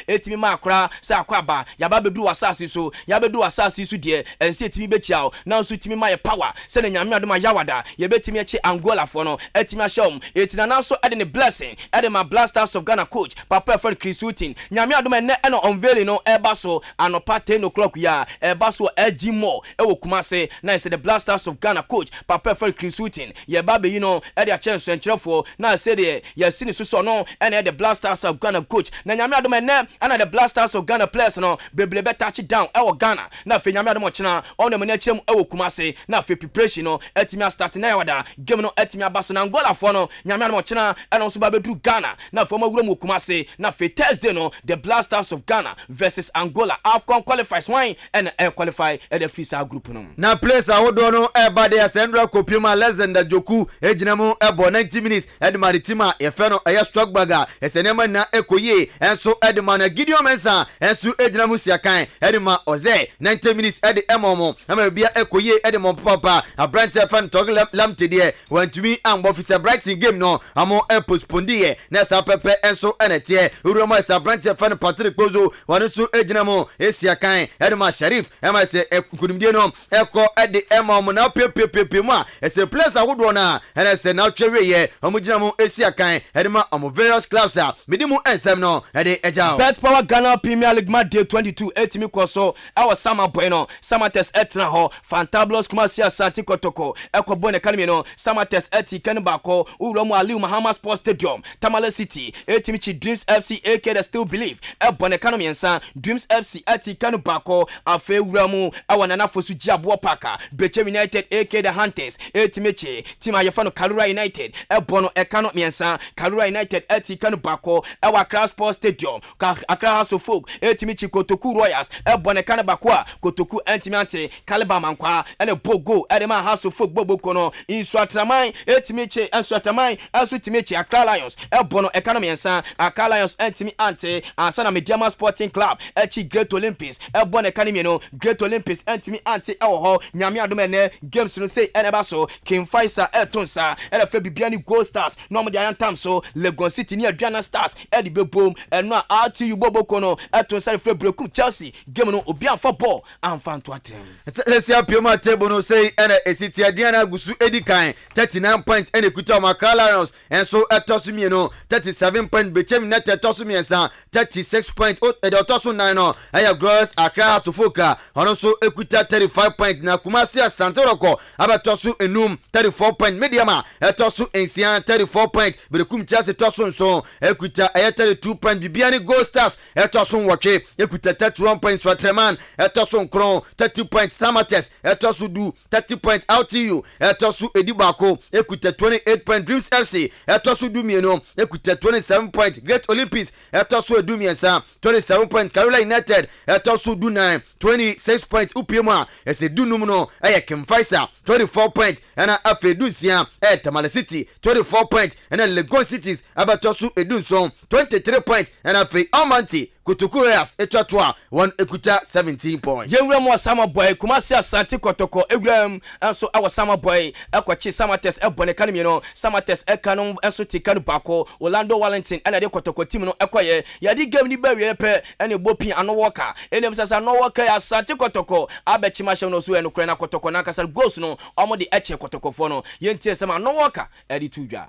etimi makra sa kwaba yababedu asase so yabedu asase so de ense etimi bechiao na so etimi maye power se na nyame adoma yawada yebetimi eche Angola for no etimi ashom etina na so ade ne blessing ade ma Blasters of Ghana coach Papa friend Chris Wooting nyame adoma ne no unveiling no eba so anopa 10 o'clock ya eba so ejimo ewo Kumase na se the Blasters of Ghana coach Papa friend Chris Wooting yebabe you know ade a chance encherefo na se de yesini so no ene the Blasters of Ghana coach na nyame adom ene ana the Blasters of Ghana players no beblebe touch it down ewo Ghana na fe nyame adom chena on me na chem ewo Kumase na fe preparation no etimi start na yawada game no etimi abaso na Angola for no nyame adom chena ena so ba bedu Ghana na fe mawura mu Kumase na fe Thursday no the Blasters of Ghana versus Angola AFCON qualifies wine and qualify at the FISA group no na place ahodo no eba de asendra kopima legend Joku ejinamu ebo 90 minutes edma tima yefe no struck bagger esenema na ekoye enso edma na Gideon Mensa enso ejinamu siakan edma oze 90 minutes ed emomo ama bia ekoye edma papa abrante fan tog lamte de wantumi ambo officer Brighton game no amo postpone ye na sa pepe enso enete uroma sa abrante fan Patrick Pozo wanso ejinamu esiakan edma Sharif ema se kunimdie no eko ed emomo na pepepepe ma ese place ahodo na ene se na twere ye omuginamu esiakan edma omo various clubs a medimu ensem no ede eja Bet Power Ghana Premier League match day 22 etimi koso our summer bueno samates etna ho fantabulous Kumasi Asante Kotoko ekobo ne kanemi no samates eti kanbako uromu Aliu Mahama Sports Stadium Tamale City etimi chi Dreams FC AK they still believe ebo ne kanemi ensa Dreams FC eti kanbako afe uromu awana fosu jiabo paka Beche United AK the Hunters etimi chi team ayefano Kalura United ebo no ekano miensa Kalura United eti kanbako awa Accra Sports Stadium Accra House of Folk etimichi Kotoku Royals ebone kanabakwa Kotoku entimiante Kaliba Mankwa ene bogo edema House of Folk bobo kono Insuatraman etimichi Insuatraman asutimichi Accra Lions ebono economy ensa Accra Lions entimiante Ansana Mediama Sporting Club echi Great Olympics ebone economy no Great Olympics entimiante ewo nyame adomene games no say eneba so King Faisal etonsa ene fe bibiani Gold Stars no mo dia yantam so Lagos City ni Adriana Stars edi bebom eno RTU bobo kono eto sare fre brekum Chelsea game no obi amfa ball amfa nto atrem let's see apema table no say ena esiti Adriana gusu edikan 39 points ene kuta Accra Lions enso etosu mieno 37 points Bechem net etosu miensa 36 points etosu 9 no aya Glorious Accra to Foka ono so ekuta 35 points na Kumasi Asante Roko abatosu enum 34 points Mediama etosu ensian 34 points brekum Chelsea etosu nso ekuta 32 points Bibiani Gold Stars etosun watche ekuta 31 points Swatreman etosun kron 30 points Samates etosun du 30 points LTU etosun edibako ekuta 28 points Dreams FC etosun du mieno ekuta 27 points Great Olympics etosun edu miensa 27 points Carolina United etosun du 9 26 points Upiema ese du numno eye King Faisal 24 points ana afedu sia Tamale City 24 points ana Lagos Cities abatosun edu so 23 points and afi Amanti Kotoku Royals etwatwa one ekuta 17 points yewrem wasama boy Kumasi Asante Kotoko ewrem enso awasama boy ekwachi Samates ebone kanemi no Samates ekano enso tikanu bako Orlando Wellington and de Kotoko team no ekwaye yadi game ni bawie pe ene bopi ano worker enem sasa no worker Asante Kotoko abechi ma no so enukre na Kotoko na kasal goals no omo de eche Kotoko fo no yentie sama no worker edi tudwa.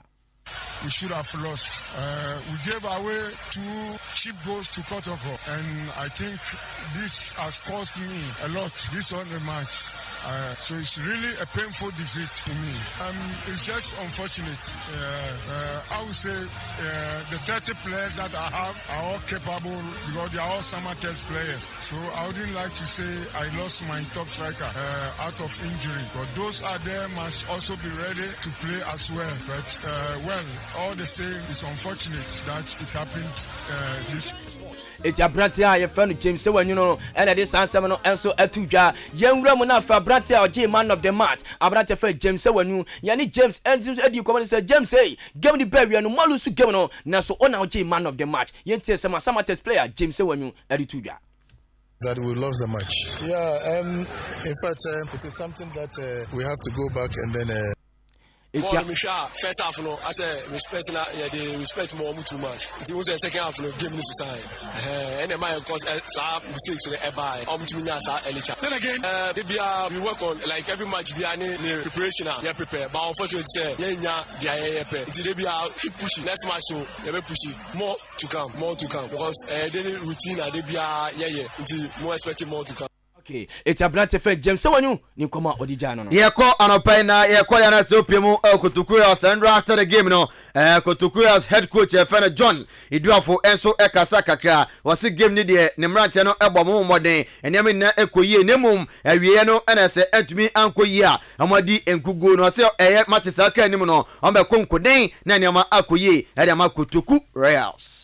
We should have lost. We gave away 2 cheap goals to Kotoko, and I think this has cost me a lot. This on the match. So it's really a painful defeat to me. It's just unfortunate. I would say the 30 players that I have are all capable because they are all summer test players. So I wouldn't like to say I lost my top striker out of injury. But those are there must also be ready to play as well. But all the same, it's unfortunate that it happened this. It's a Brantia, your friend James Sewen, you know, and it is answer and so Etuja, young Ramona for Brantia or J man of the match. Abrante for James Sewen, Yanni James and you come and say, James say, give me the baby and Malusu Gemino, Naso on our J man of the match. Yente Sama test player, James Sewen, Etuja. That we lost the match. Yeah, in fact, it is something that we have to go back and then. First half, no, I say respect they respect more too much. It was the second half, no, game this side. And then my cause some mistakes they buy. Then again, we work on like every match. We are in preparation. We are prepared. But unfortunately, say they be keep pushing. Next match, so they be pushing more to come because daily routine they be until more expecting more to come. Okay, it's a brand of James. So when you come out with the Jano, yeah, call on a pen, yeah, call on a sopium, Kotukuras, and after the game, no, Kotukuras head coach, Fena John, he drew for Enso Ekasaka, was a game near Nemrantano Ebomo Mode, and Yamina Ekoye, Nemum, Ariano, and I said, and to me, Uncle Ya, Amadi and Kugu, no, sell a Matisaka Nemono, on the Conco Day, Nanyama Akoye, and Yamakutuku Reals.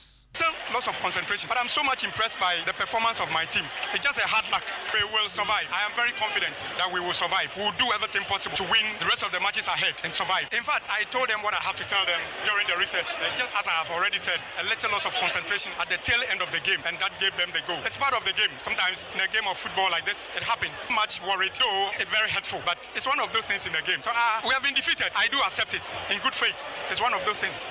Loss of concentration, but I'm so much impressed by the performance of my team. It's just a hard luck. We will survive. I am very confident that we will survive. We will do everything possible to win the rest of the matches ahead and survive. In fact, I told them what I have to tell them during the recess. Just as I have already said, a little loss of concentration at the tail end of the game, and that gave them the goal. It's part of the game. Sometimes in a game of football like this, it happens. Much worried, though it's very hurtful, but it's one of those things in the game. So we have been defeated. I do accept it in good faith. It's one of those things.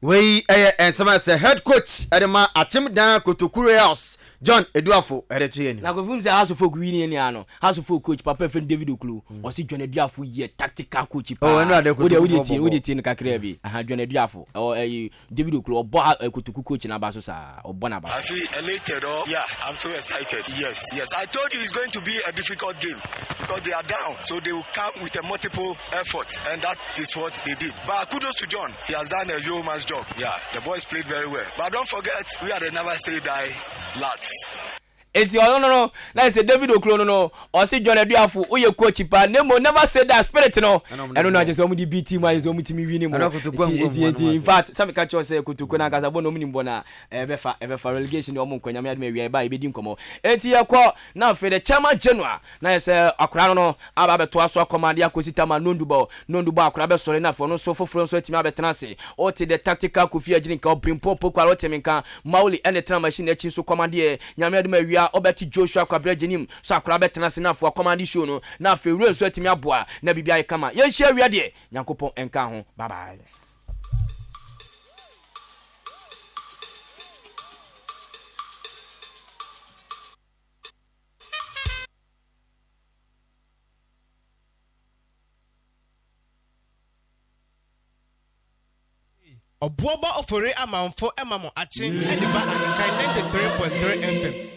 We and some as a head coach at the ma atim down Kotukure House, John Eduafo, at the chain. Now, the House of Folk Guinea, House of Folk coach, Papa friend David Oklu, or see John Eduafo, ye tactical coach. Oh, another would it in Kakrebi? I had John Eduafo, or a David Oklu, or Boa Kotuku coach in Abasosa, or Bonaba. I feel elated, yeah, I'm so excited. Yes. I told you it's going to be a difficult game because they are down, so they will come with a multiple effort, and that is what they did. But kudos to John, he has done a yeoman's job. Yeah, the boys played very well. But don't forget, we are the never say die lads. It's no. That's a David Oklo no. Or see John Eduafo, who you coach pa. Nemo never said that spirit no. I don't know just how many BT my is omiti mi winning. In fact, some catch us say kutuko na gaza bono mini bona ever relegation omo kwanya me adme wi ba e bedi nkomo. Enti yakọ na fe the chairman general na say akura no aba beto aso command akosita ma nondubo akura be sore na fo no so foforo so etimi abetena se. O te the tactical kofi agini ka oprimpopo kwa rotemi kan mauli and the tram machine echi so command e nyame adme Obeti Joshua Kwabrajinim, Sakra Betanasina for command show no, na fe real so etimi aboa na bibia e kama. Yen share wi de, Nyankopon enka ho. Bye bye. Obuoba Ofori Amanfo emamo ati ediba AHENKAN933FM.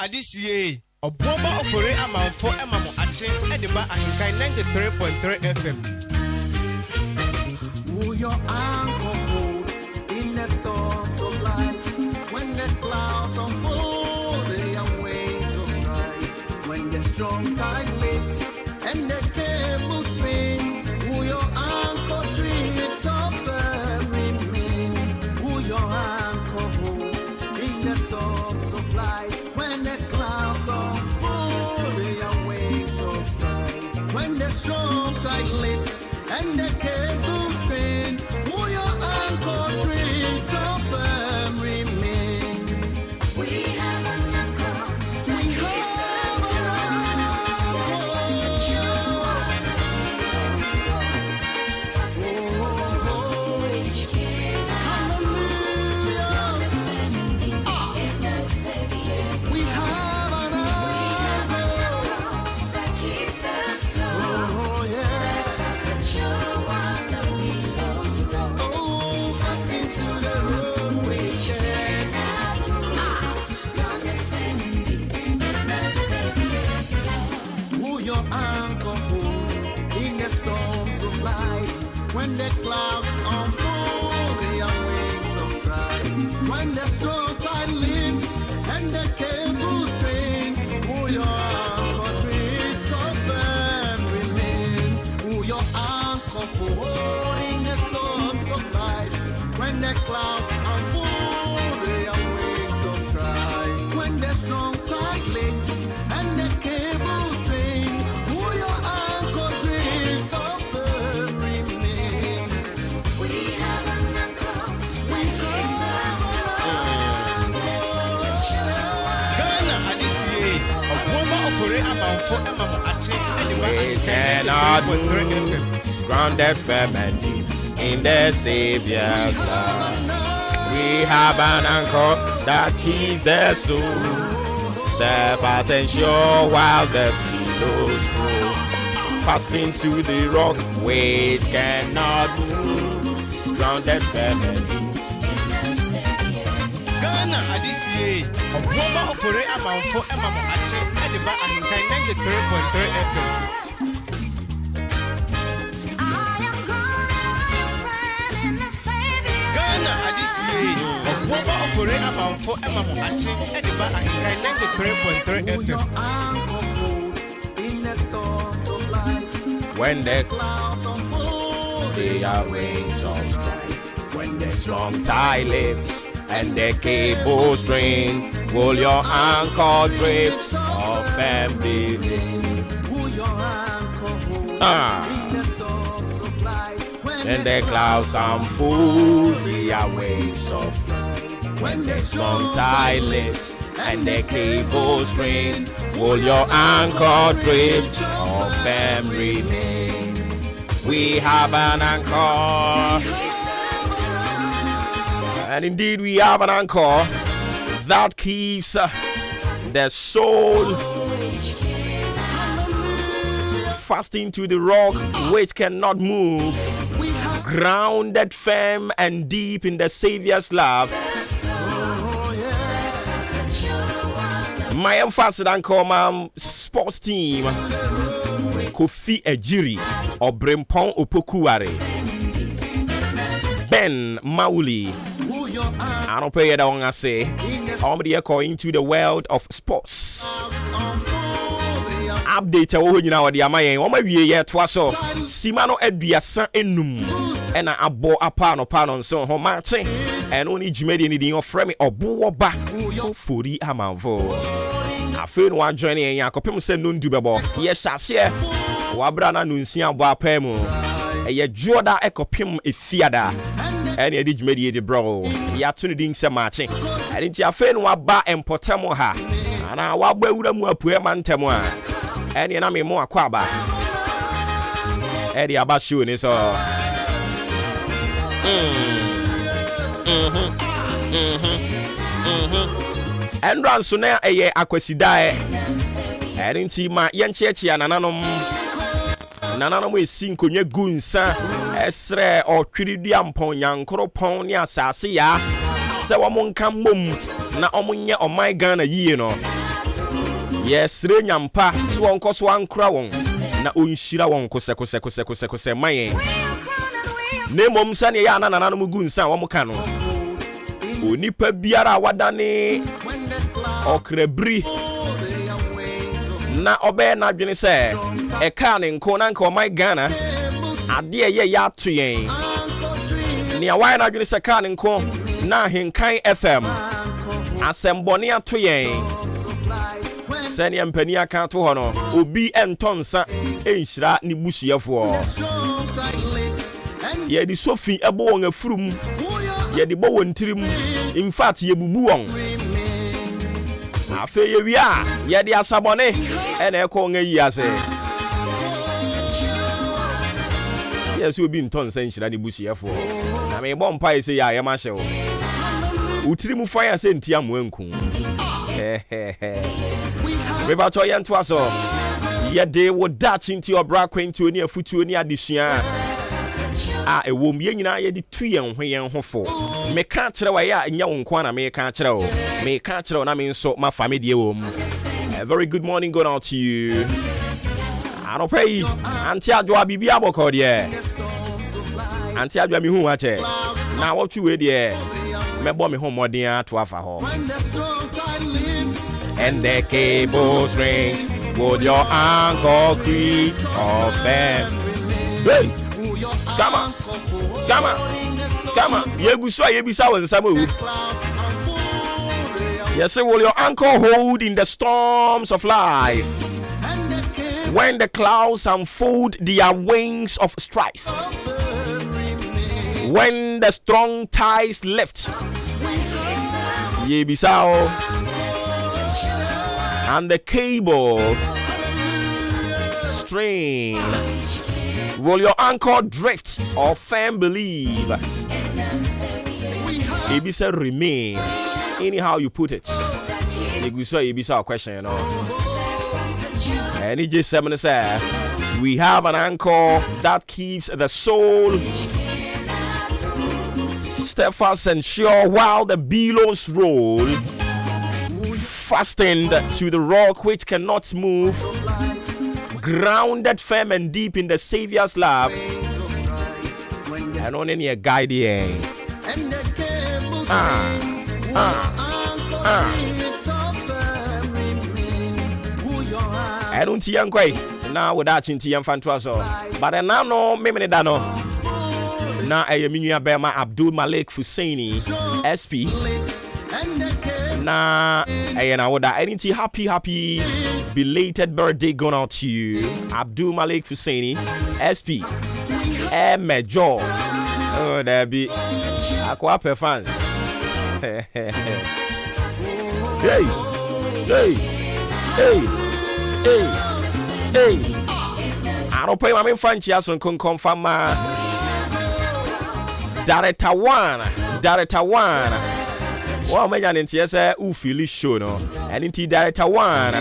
Adisie Obuoba Ofori Amanfo Emamo Ate Ediba AHENKAN933FM. Who your anchor hold in the storms of life, when the clouds unfold, they are waves of strife, when the strong tide lifts and the cables spin. Who your anchor drift of remain. Who your anchor hold in the storms of life, when the clouds unfold, they are waves of strife, when the strong tide lifts and the cables spin. Who your anchor drift of remain. We have an anchor that keeps us fast into the rock which cannot move. Defending in the Savior's We have an anchor that keeps us steadfast and sure while the billows roll. Fast into the road which cannot move. Ground defending in the Savior's love. Who your anchor hold in the storms of life, when the clouds unfold, they are wings of strife, when the strong tide lifts and the cables strain. Who your anchor drift of remain. Who your anchor hold in the storms of life, when the clouds unfold, they are wings of strife, when the strong tide lifts and the cables strain. Who your anchor drift of remain. We have an anchor that keeps us steadfast and sure while Ghana Adisie Obuoba Ofori Amanfo Emamo Ate Ediba Cannot AHENKAN933FM. grounded firm and deep in the Savior's love. We have an anchor that keeps the soul steadfast and sure while the billows roll. Fast into the rock which cannot move. Grounded firm and deep. Ghana Adisie Obuoba Ofori Amanfo Emamo Ate Ediba AHENKAN933FM. Ghana Adisie Obuoba Ofori Amanfo Emamo Ate Ediba AHENKAN933FM. Who your anchor hold in the storms of life, When the clouds unfold, they are wings of strife, when the strong tide lifts and the cable string, will your anchor drift off and be Who your anchor hold in the storms of life, when the clouds unfold, they are waves of strife, when the strong tide lifts and the cable string, will your anchor drift off and remain. We have an anchor. And indeed, we have an anchor that keeps the soul fast into the rock which cannot move, grounded firm and deep in the Savior's love. My emphasis anchor, my sports team, Kofi Ejiri, Obrempon Opokuware, Ben Mauli. I don't pay that one. I say, I'm going into the world of sports. Update you know the amaye. O ma wie ye to aso. Simano aduasa enum. E na abo apano pano so ho mache. And only jumedi ni din ofre me Obuoba Ofori Amanfo. Afi no wa join en yakopem se no ndu bebo. Ye hyase. Wa bra na no nsia abo apam. E ye joda ekopem efiada. And ye di jumedi di bro. Ya to ni din se mache. And nti afi no wa ba empotamo ha. Ana wa gba wura mu apue mantemo a. And you know me more aquaba. Eddie Abashu ni so. And run sooner a year aquasidae. Heading to my yanchechi and Nananom is sink on your gunsa. Esre or Tridiam pon yan coroponia sasia. So among come mum. Na omunya on my gun a year no. Yes, Renyampa, Swanko Swankra won. Na unshira won kose maye. Nemom sane ya na nananom gunsa wo muka no. Onipa biara wadane okrebri na obe na dwene se e ka ne nko na nka o my Ghana ade ye ya to yen ni awai na dwene se ka ne nko na AHENKAN FM asembone ato yen sani mpani aka to ho no obi entonsa enhyira ni busuafo ye di sofi ebo won afurum ye di bo won tirim in fact ye bubu won afa ye wi a ye di asabone e na eko nga yi ase ye so obi ntonsa enhyira ni busuafo na me bo mpa ise ya ye ma hye wo utirimu fire se ntia mo anku we ba to yen to aso ye de wo datch into your bra kwenti oni afutu oni adesua ewom ye nyina ye di tu yen ho fo me ka kire wa ya nya wo nkwa na me ka kire wo na me nso ma fa me de wom. A very good morning going out to you. I don't pay anti adwa bibi aboko de anti adwa mi hu ha che na what you we de me bo me ho modern to afa ho. And the cable strings would your uncle creep of them. Hey, come on. Yebisa when Samu. Yes, will your uncle hold in the storms of life? When the clouds unfold their wings of strife, when the strong ties lift, Yebisa. And the cable strain, will your anchor drift or firm believe? Ibisa remain, anyhow you put it. Ibisa question, you know. And EJ7 said, we have an anchor that keeps the soul steadfast and sure while the billows roll. Fastened to the rock which cannot move, grounded firm and deep in the Savior's love, and on any guide here. I don't see young quay now with that chinty and fantraso, but I now know Mimini Dano. Now I am Bema Abdul Malik Fusaini SP. Na and I would anything happy belated birthday going out to you, Abdul Malik Fusaini SP Major. Oh, there be Aquape fans. Hey. I don't pay my French as on confirm Director one. Well, my young yes, who feel show no, and into Director one,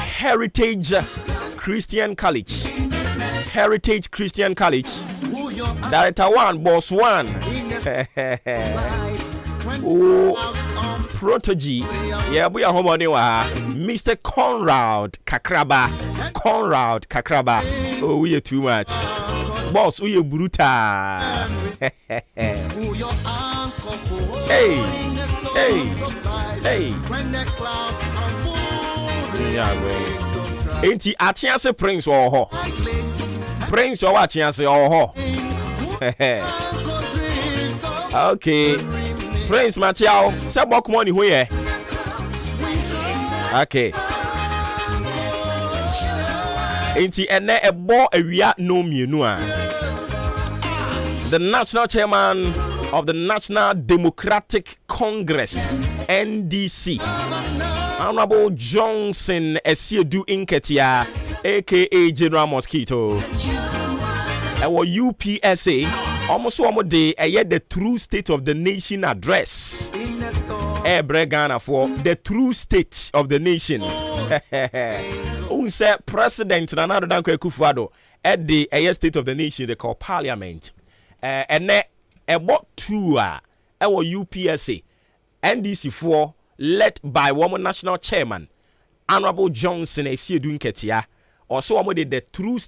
Heritage Christian College, Director one, Boss one, oh, Protege, yeah, we are home on Mr. Conrad Kakraba, oh, we are too much. Boss, we are brutal. Hey. Ain't he a chance Prince or ho? Prince or what chance or ho? Okay. Prince Machao, Sabok money where? Okay. Ain't he a boy a ria no me no. The national chairman of the National Democratic Congress, NDC, Honorable Johnson Esiedu Inketia, aka General Mosquito, our UPSA, almost one more day, the true state of the nation address. Ghana for the true state of the nation. Who said President Nana Danko Akufo-Addo at the state of the nation they call Parliament. And about two our UPSA NDC for led by one national chairman Honorable Johnson Esiedu Nketia. Also one the true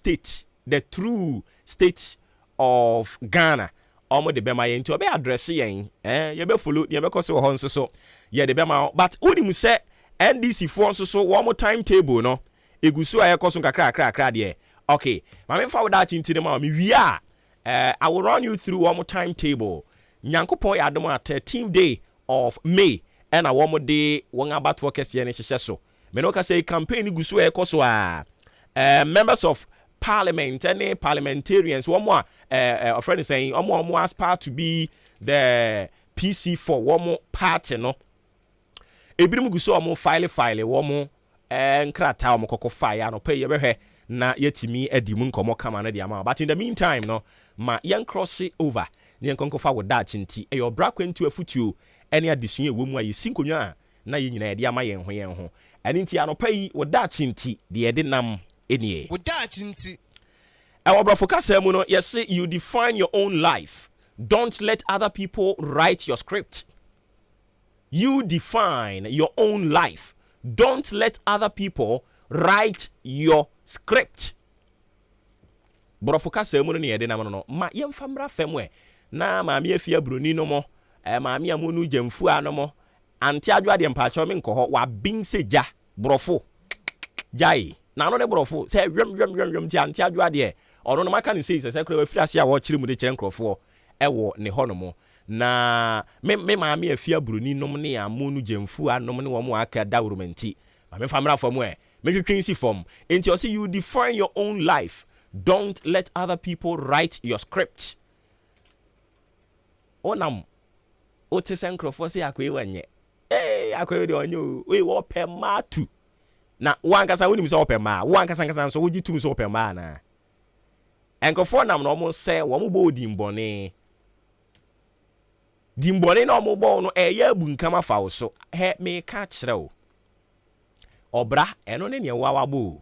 state of Ghana. Omo de bema yen to be address yen ye be follow ye be koso ho nso so ye de bema but onim say NDC for nso so one more timetable no egusu aye koso kakra de okay ma fa with that intine ma me wi I will run you through one more timetable nyankopon ya adom at 13th day of May and a one more day won about for kese ne hye so me no ka say campaign egusu aye koso members of Parliament and parliamentarians one more a friend is saying one more aspire to be the PC for one more party no ebirum guso omo file one more nkrata omo kokko fire no pay yebehwe na yetimi adimu nkomo kama na dia ma but in the meantime no ma yen cross over ne nkonkofa wo da chinti e your bra kwantu afutuo ene adesun ewo mu ayi sinkonwa na ye nyina ye ama yen ho ene nti anopai wo da chinti de ye de nam enie With that, Chinti. Our brother no, yes, you define your own life. Don't let other people write your script. You define your own life. Don't let other people write your script. Brother no ni ede na no ma yemfamra famwe na ma me afia broni no mo ma me amonu jamfu anomo anti adwade mpacho me nko ho wa bin seja brofo jai na no ne brofo say wem ti anti adwade ono no maka ne sei say kra afiri ase a wo kire mu de kire nkrofo ewo ne ho no mo na me ma me afia broni nom ne amonu jamfu anom ne wo mo aka dawromenti ma me famra famwe me twetwen si fom enti o say you define your own life. Don't let other people write your script. Onam otisen krofo se akwe wanye. Akwe de onyo we wo pema tu. Na wankasa wonim se opema, wankasa so wogi tu se opema na. Enkrofo nam no mo se wo mo bo dimbone. Dimbone na mo bo no eye bunkama fa wo so. He me ka kire wo. Obra eno ne ne wawa bo.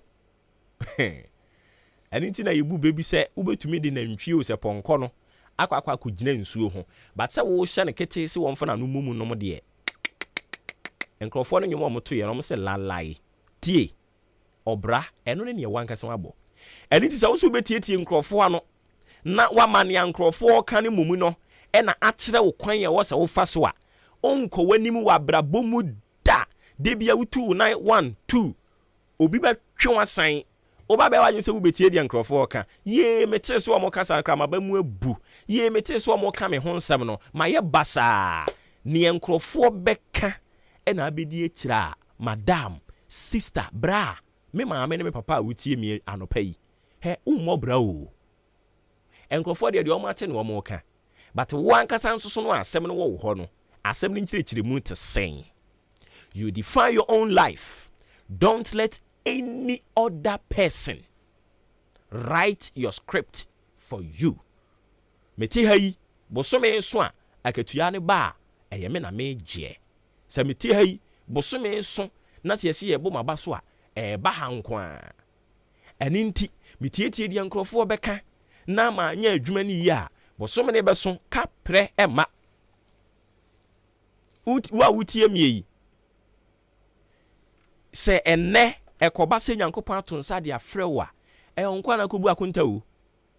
Anything na yibu baby say ubetumi de nantwie o se ponko no akwa kugina nsuo ho but say wo hye ne kete se won fa na no mumu no mo de enkrofo no nyomo mo to ye no mo se lalai tie obra eno ne wankasa wabo anything say wo so betietie enkrofo ano na wamane enkrofo ka ne mumu no e na akire wo kwan ye wo se wo fa so a onko wanim wa brabomu da de bia wutu 9 1 2 obi ba twa san oba be waje se wo betie dia nkrofo ka ye mete so mo kasa kra ma ba mu abu ye mete so mo ka me ho nsam no ma ye basa ne nkrofo beka e na abedi akira madam sister bra me ma me ne me papa wutie mi anopa yi he ummo bra o nkrofo de o ma che ne o mo ka but wan kasa nsoso no asem no wo ho no asem ni nchirechire mu te sen you define your own life. Don't let any other person write your script for you. Meti hai bosome so a akatua ne ba eye me na me je. Se meti hai bosome so na se ye bo maba so a ba hankwa. Ani nti metietie di nkrofo beka na ma nya adwuma ni yi a bosome ne beso ka pre ema. Wa wutie mi yi. Se enne ekoba se nyankopon atonsa de afrewa onkwa na kobu akonta o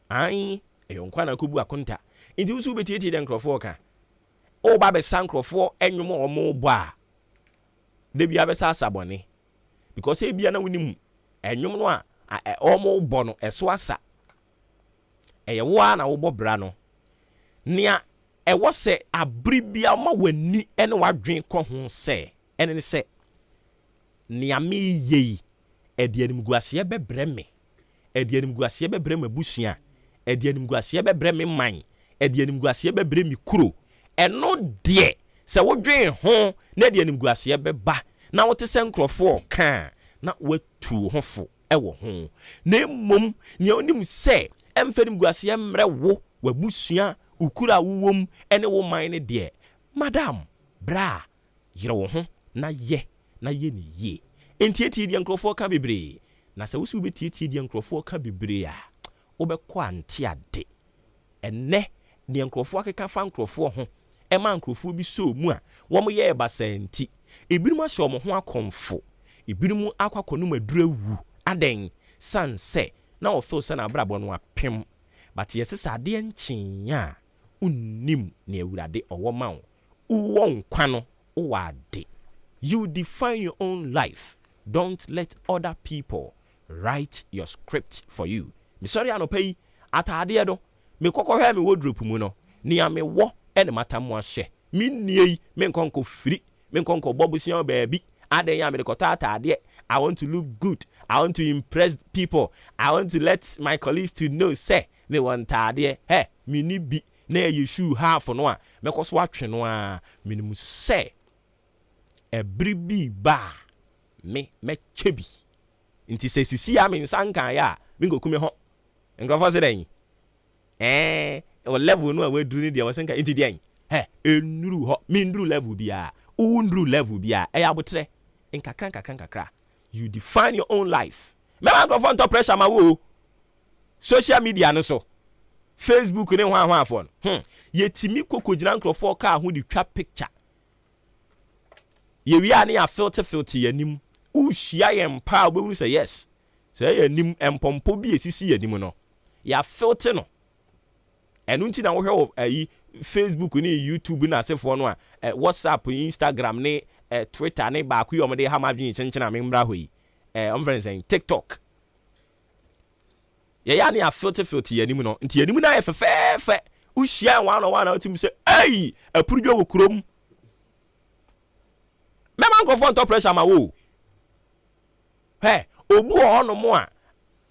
ai onkwa na kobu akonta nti usu betietie de nkrofo ka o ba be sankrofo enwom omo bo a de bia be sa asabone because e bia na wonim enwom no a omo bo no eso asa eye wo na wo bo bra no nia wo se abribia ma wani ene wadwen kɔ ho se ene ne se nia me yei edianim guase bebre me edianim guase bebre mabusua edianim guase bebre me man edianim guase bebre mi kuro eno de se wodwen ho na edianim guase beba na wote se nkrofo ka na watu ho fo ewo ho na mom nia onim se emfanim guase mre wo wabusua ukura wuwom ene wo man ne de madam bra yire wo ho na ye ni ye entieti di nkrofo ka bebre na se wusu betieti di nkrofo ka bebre a obekɔ ante ade enne di nkrofo akeka fa nkrofo ho ema nkrofo bi so mu a wo mo ye basanti ebinom ahye omo ho akomfo ebinom akwakọ no madura wu aden sanse na o feel se na abrabọ no apem but yesesa ade enchinya unnim na ewurade owo ma wo uwo nkwa no wo ade. You define your own life. Don't let other people write your script for you. Me sorry anopai atade do me kokọhwe me wardrobe mu no ni ame wo ene matamu ahye me nie me nkonko firi me nkonko bobusia baabi aden ya me kota atade. I want to look good. I want to impress people. I want to let my colleagues to know say me want atade hey me ni bi na ye shoe half no a me koso atwe no a minimum say ebribi ba me chebi nti se sisi ya me nsankan ya me ngokume ho ngrofo se den o level no a we duru ni dia wasenka nti den enuru ho me nduru level bia unduru level bia ya botre nkakra. You define your own life. Me man ngrofo nto pressure ma wo social media no so Facebook ne hwan afọ yetimi kokojina nkrofo ka ho di twa picture ye wi ani ya filter yanim uhia ye mpa obewu say yes say yanim empompo bi esisi yanim no ya filter no enu nti na wo hwe ayi Facebook ni YouTube na asefo no a WhatsApp, Instagram ne Twitter ne ba ku yom de ha madwin chenchena me mbra hoyi friends saying TikTok ya ni a filter yanim no nti yanim na ye fefefe uhia one on one na otim say ei apurudwo wo kurom me man go for pressure ma wo obu ono mo a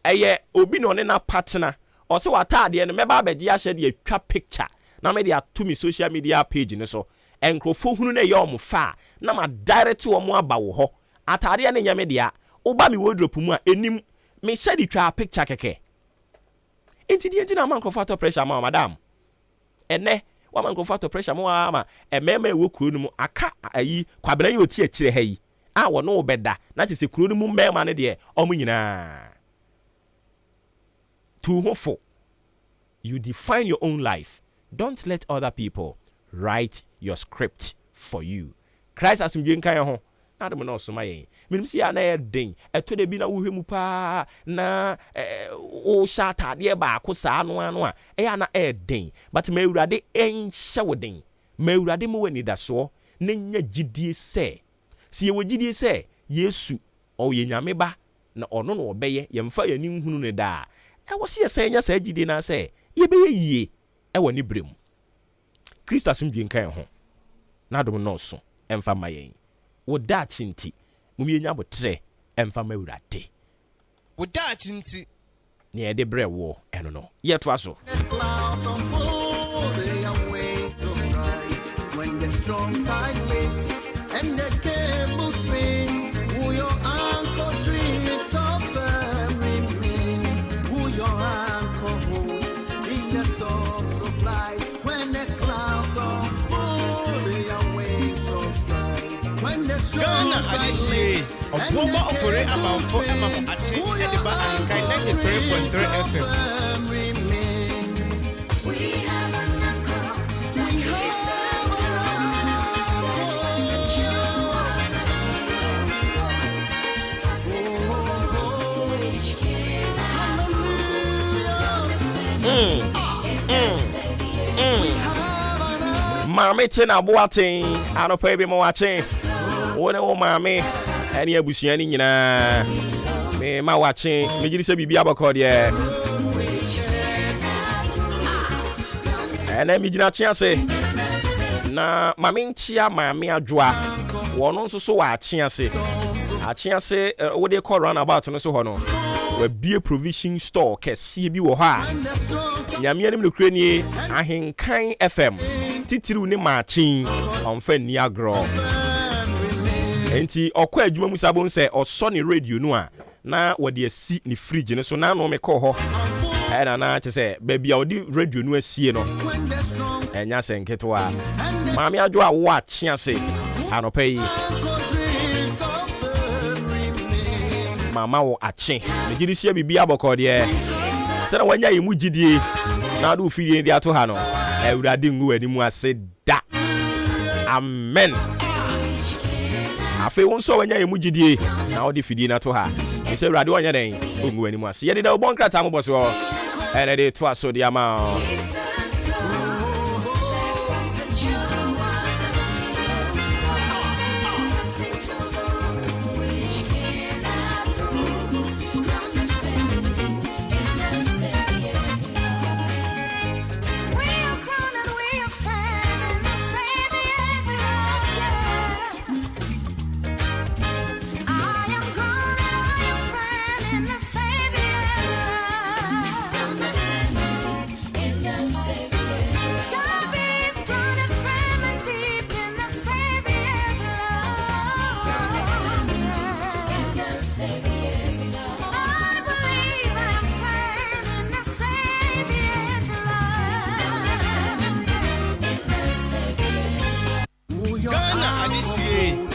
eye obi no ne na partner o se watade no me ba beje ahye de atwa picture na me de ato mi social media page ne so enkrofo hunu na ye omofa na ma direct wo mo aba wo ho atade ne nyame de a oba mi wardrobe mu a enim me se de twa picture keke enti die na man go for pressure ma madam ene wa man go for pressure mo ama emema ewo kuro no mu aka ayi kwabena ye oti akire ha yi a wo no obeda na te se kuro no mu mema ne de omo nyina to hofo. You define your own life. Don't let other people write your script for you. Christ as you kan ho na dem no so maye minim si ya na ye den eto de bi na wo hwemu pa na o shata de ba ko sa no ano a ya na den but ma ewurade enhye wo den ma ewurade mo wani da so na nya gidie se si ye wo gidie se Yesu o ye nyame ba na ono no obeye ye mfa ya ni nhunu ne da wo se ye se nya sa gidie na se ye be yie e woni brem Kristo asumdwe kan ho na dom no so emfa mayen wo da chinti mumi nya botre emfa mawurade wo da chinti ne ede bre wo eno no ye to aso when the strong tide lifts and the cables spin, who your anchor drift of remain, who your anchor hold in the storms of life, when the clouds unfold, their wings of strife, when the strong tide lifts Obuoba Ofori Amanfo Ate Ediba AHENKAN933FM. Mami tina boating anopa bi mo wache wone wo mami eni abusua ni nyina me ma wache me giri se bibia bako de ena mi gina chiase na mami nchia mami adwoa wono nso so wa achiase wo de call run about no so ho no wa bie provision store kese bi wo ha nyame anim no krani ahenkan FM titiru ne Maakye onfa ni agro enti okwa adwuma mu sabon se oso ne radio no a na wode asi ne fridge ne so na no me kɔ hɔ ɛna na che se baabi a wode radio no asie no enya se nketo a maame adwo a wo akye ase anopa yi mama wo akye me gidi sia bibia bɔkɔ de se na wanya yi mu gidie na do fidie de ato ha no ewurade ngu ani mu ase da amen Afe won so wanya emu gidie na wo de fidie na to ha. Se Awurade wonya den ongu ani mu ase. Ye de da obon krata mo boso. Ene de to aso de ama.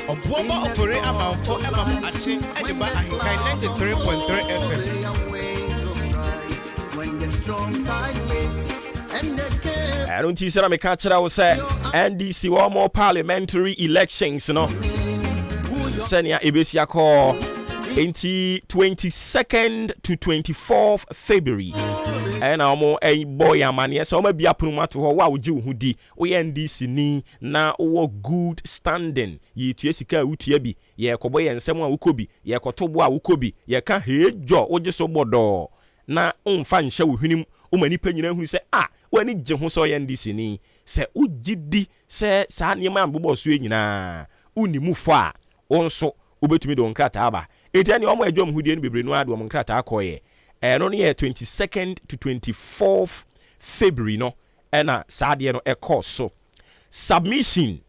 Obuoba Ofori Amanfo Ate Ediba AHENKAN933FM. I don't see some catch out say NDC one more parliamentary elections, no. Senia Ebesia call 22nd to 24th February. And I'm a boy, a man, yes, I'm a be a promoter. What would you who di? We NDC ni na o good standing. Ye Tiesika Utiebi, ye Koboy and someone who could be, ye Kotoboa who could be, ye can't hear Joe or just so bodo. Na fan show him, many penny who say, when it Jehoso NDC ni, say, Ujidi, say, Sanya man Bobo swing na, Uni Mufa, also, Ubetumi don Krataba. It's any of my jom who didn't be renewed woman Krata Koye. And only 22nd to 24th February, no, and Sadia no a course. So, submission,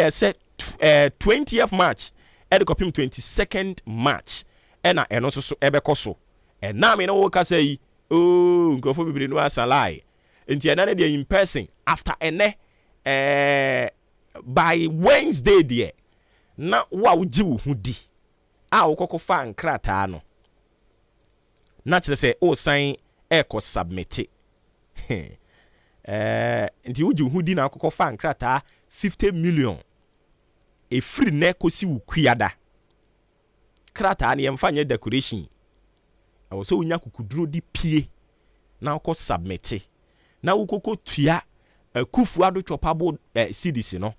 set 20th March, and the 22nd March, and also so Ebecoso. And now, me no work say, oh, go for me, no, as a lie. Until another day in person, after by Wednesday, dear. Now, what would you who di? I'll coco fan cratano. Naturally say, oh, sign echo submit. Until you who did now coco fan crata 50 million. A free neck si ukwiada. Crata ni mfanya decoration. I was so nyaku draw di pie. Now ko submit. Now ukoko tuya kufu ado chopable CDC no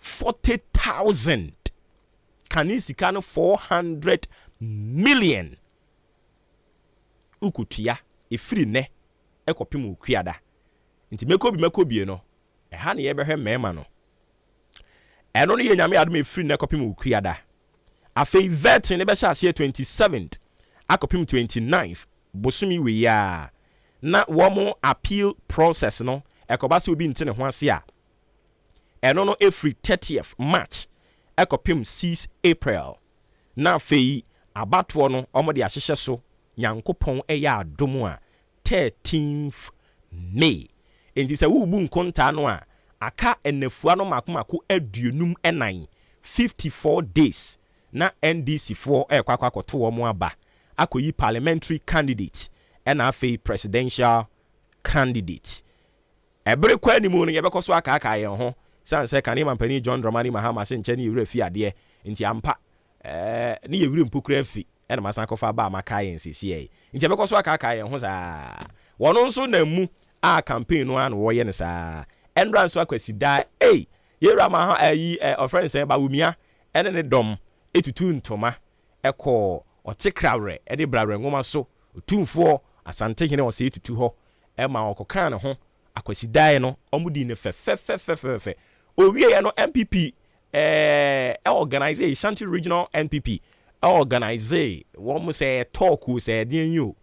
40,000. Kanisika no 400 million. Ukutia efiri ne ekopim ukwiada nti mekobi no ha ne yebehwe mema no eno ne yenyame adom efiri ne ekopim ukwiada afei vet ne be sha 27th akopim 29th bosumi we ya na womo appeal process no ekobase obi ntene ho ase a eno no every 30th March ekopim 6 April na afei abatwo no omo de ahyehye so Nyankopon eya adom a 13th May. Enti se wo bu nkonta no a aka enafua no makomako aduonum enan 54 days na NDC for ekwakwakwoto wo mo aba akoyi parliamentary candidate na afei presidential candidate. Ebere kwa ni mu no yebekoso aka ye ho sanse kanima mpani John Dramani Mahama se nche ni yewura fi ade enti ampa ni yewura mpokura fi ena masan kofa ba makaye nsisi nti bekoso aka ye ho saa wono nso na mu a campaign no an wo ye ne saa endran so akwasida yewura ma ayi offense ba wumia ene ne dom etutu ntoma eko otikrawre ede brawre ngoma so otumfo asante hene o se etutu ho ma okokan ne ho akwasida no omudi ne fe owie ye no MPP organize Shanti Regional NPP organize one say talk who say den you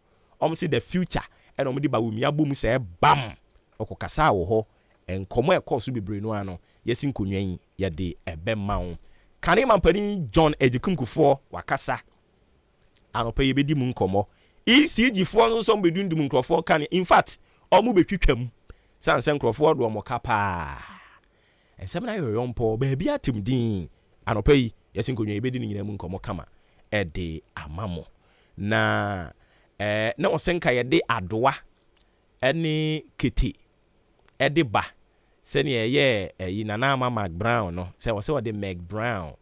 say the future and omudi ba wumi abom say bam okokasa wo ho enkomo ekoso bebre no ano yesin konwan ye de ebema wo kane mampani John Ejikumkufo wakasa anopa ye bedi mu nkomo ECG fo no so bedundum nkrofo kan in fact omu betwitwam sanse nkrofo do omo kapa ensemna yoyompo ba bia timdin anopa yi yesin konwan ye bedi nyina mu nkomo kama ede amamo na na osenka ye de adoa ene kete ede ba sene ye yi nana ama Mac Brown no se wo de Mac Brown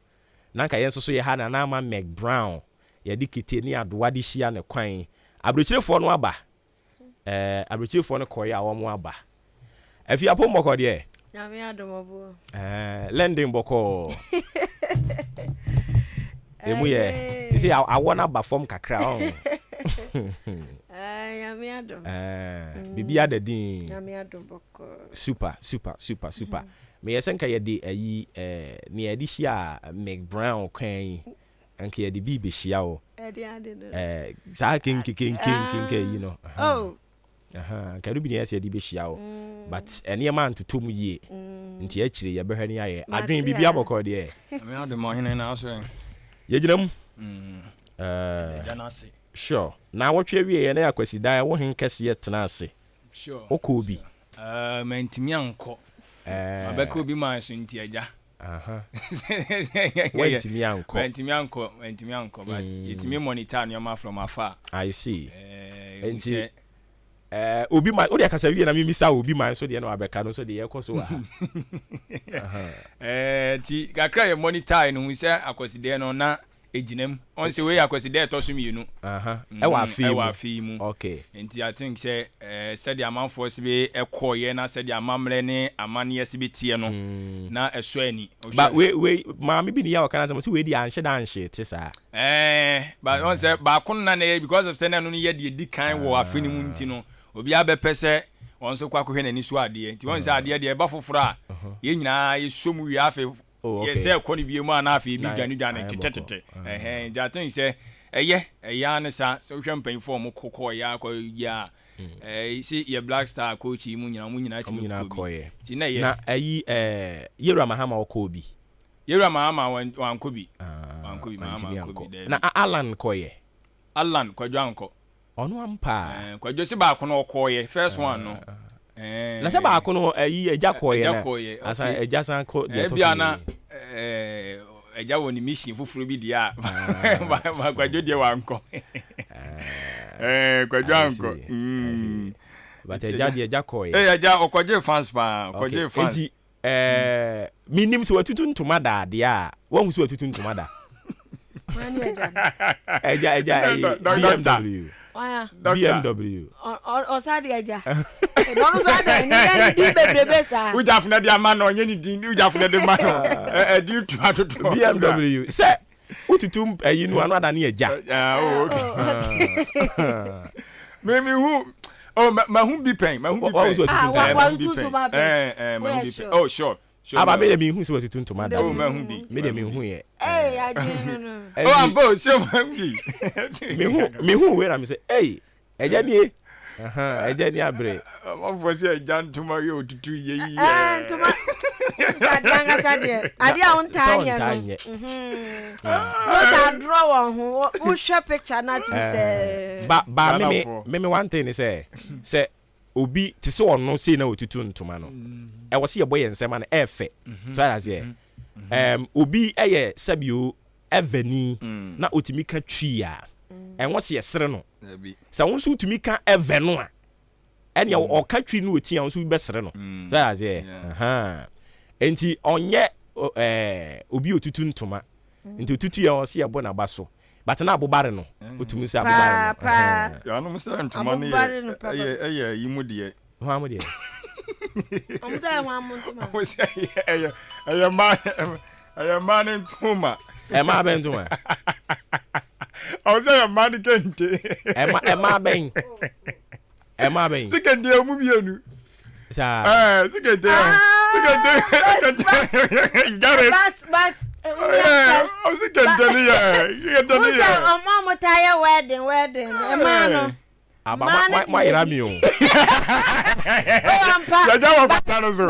nanka yɛn so yɛ ha na ama Meg Brown yɛde kete ne adoa de hyia ne kwan abrokyerefo no aba abrokyerefo no kɔyɛ a wɔn aba afi apo mbɔkɔ deɛ nyame adomobo lending bɔkɔ emu yɛ you see I want aba form kakra on nyame adom bibi ada din nyame adom bɔkɔ super me yɛsɛ nka yɛde ayi ne yɛde hyia Meg Brown kwan anka yɛde bi behia wo saa kenkenkenkenken you know karu bi ne yɛsɛ yɛde behia wo but ɛneyɛma ntoto mu yie nti akyire yɛbɛhwɛ ne ayɛ adwen bibi abɔkɔ deɛ me adom ɔhene na aso yɛgyina mu sure na wɔtwe wie yɛ na yakwasi da wo hen kɛse tena ase sure okɔ bi mantimi ankɔ abɛkɔ bi ma so nti agya wantimi ankɔ but yɛtimi monitor nneɛma from afar I see nti obi man o de akasa wie na mi misa obi man so de na abɛka no so de yɛkɔ so ha ti kakra yɛ monitor no hu sɛ akwaside no na ejinam on se we akwaside to so mienu ɛwɔ afi mu okay nti I think say said the amanfo se be ekoye na said the amamre ne amane se be tie no na ɛso ani but we ma me bi ne ya wakana say we di anhye da anhye te sa but on say ba kun na because of say na no ye di kan wo afi ni mu nti no obi abɛpɛ sɛ on so kwa kohwe na ni so ade nti on say ade de ba foforo a ye nyina ye som wi afi yes say kɔ ne bi mu ana afi bi dwane tetete I think say ɛyɛ ne sa so hwɛ mpanyifo mo kokɔ ya akɔ ya see your Black Star coach mu nyina timi kɔ ti na ye na ayi Yera Mahama okɔ bi Yera Mahama wankɔ bi Mahama kɔ bi na Alan kɔyɛ Alan kwadwo ankɔ ɔno ampa kwadwo se ba kono kɔyɛ first one no na sɛ baako no ayi agya kɔyɛ na asa agya san kɔ de to bia na agya wɔ ni mission fufuru bi dia ba kwadwo de wankɔ kwadwo ankɔ but agya de agya kɔyɛ agya okɔgye fans pa okɔgye fans enti minim sɛ watutu ntoma da ade a wɔn so watutu ntoma da mani agya BMW BMW osade aja no no so ada ni ya di bebrebe sa ujafuna di ama no onye ni di ujafuna di ma no di tu atoto BMW se ututum ayi no ada na aja me hu ma hu bi pen ma hu bi pen oh sure aba me me hu se watutu ntoma da ma hu bi me de me hu ye aje no ambo se ma bi me hu we na me say eja ni eja ni abre mo fo se eja ntoma ye otutu ye yi ntoma sadanga sade ade a wonta anye no sa draw won ho wo hwe picture na to say ba me one thing say obi ti se ono sei na otutu ntoma no e wo se ye boye nsema na efe so that say obi eye sabio eveni na otimi ka twi a enwo se yesere no sa won so otimi ka eveno a ene o ka twi no oti a won so be sere no so that say enti onye obi otutu ntoma enti otutu ya o se ye bo na ba so but na abobare no otumi se abobare no ya no mse ntoma ne eye yimu de ho amu de amza ho amu ntoma o se eye man ntoma ma ben ntoma o se man kente ma ben sikende mu bienu sa sikende but o sikende ni ya mama taya wedding no aba ma ira mi o ya jawa pa no so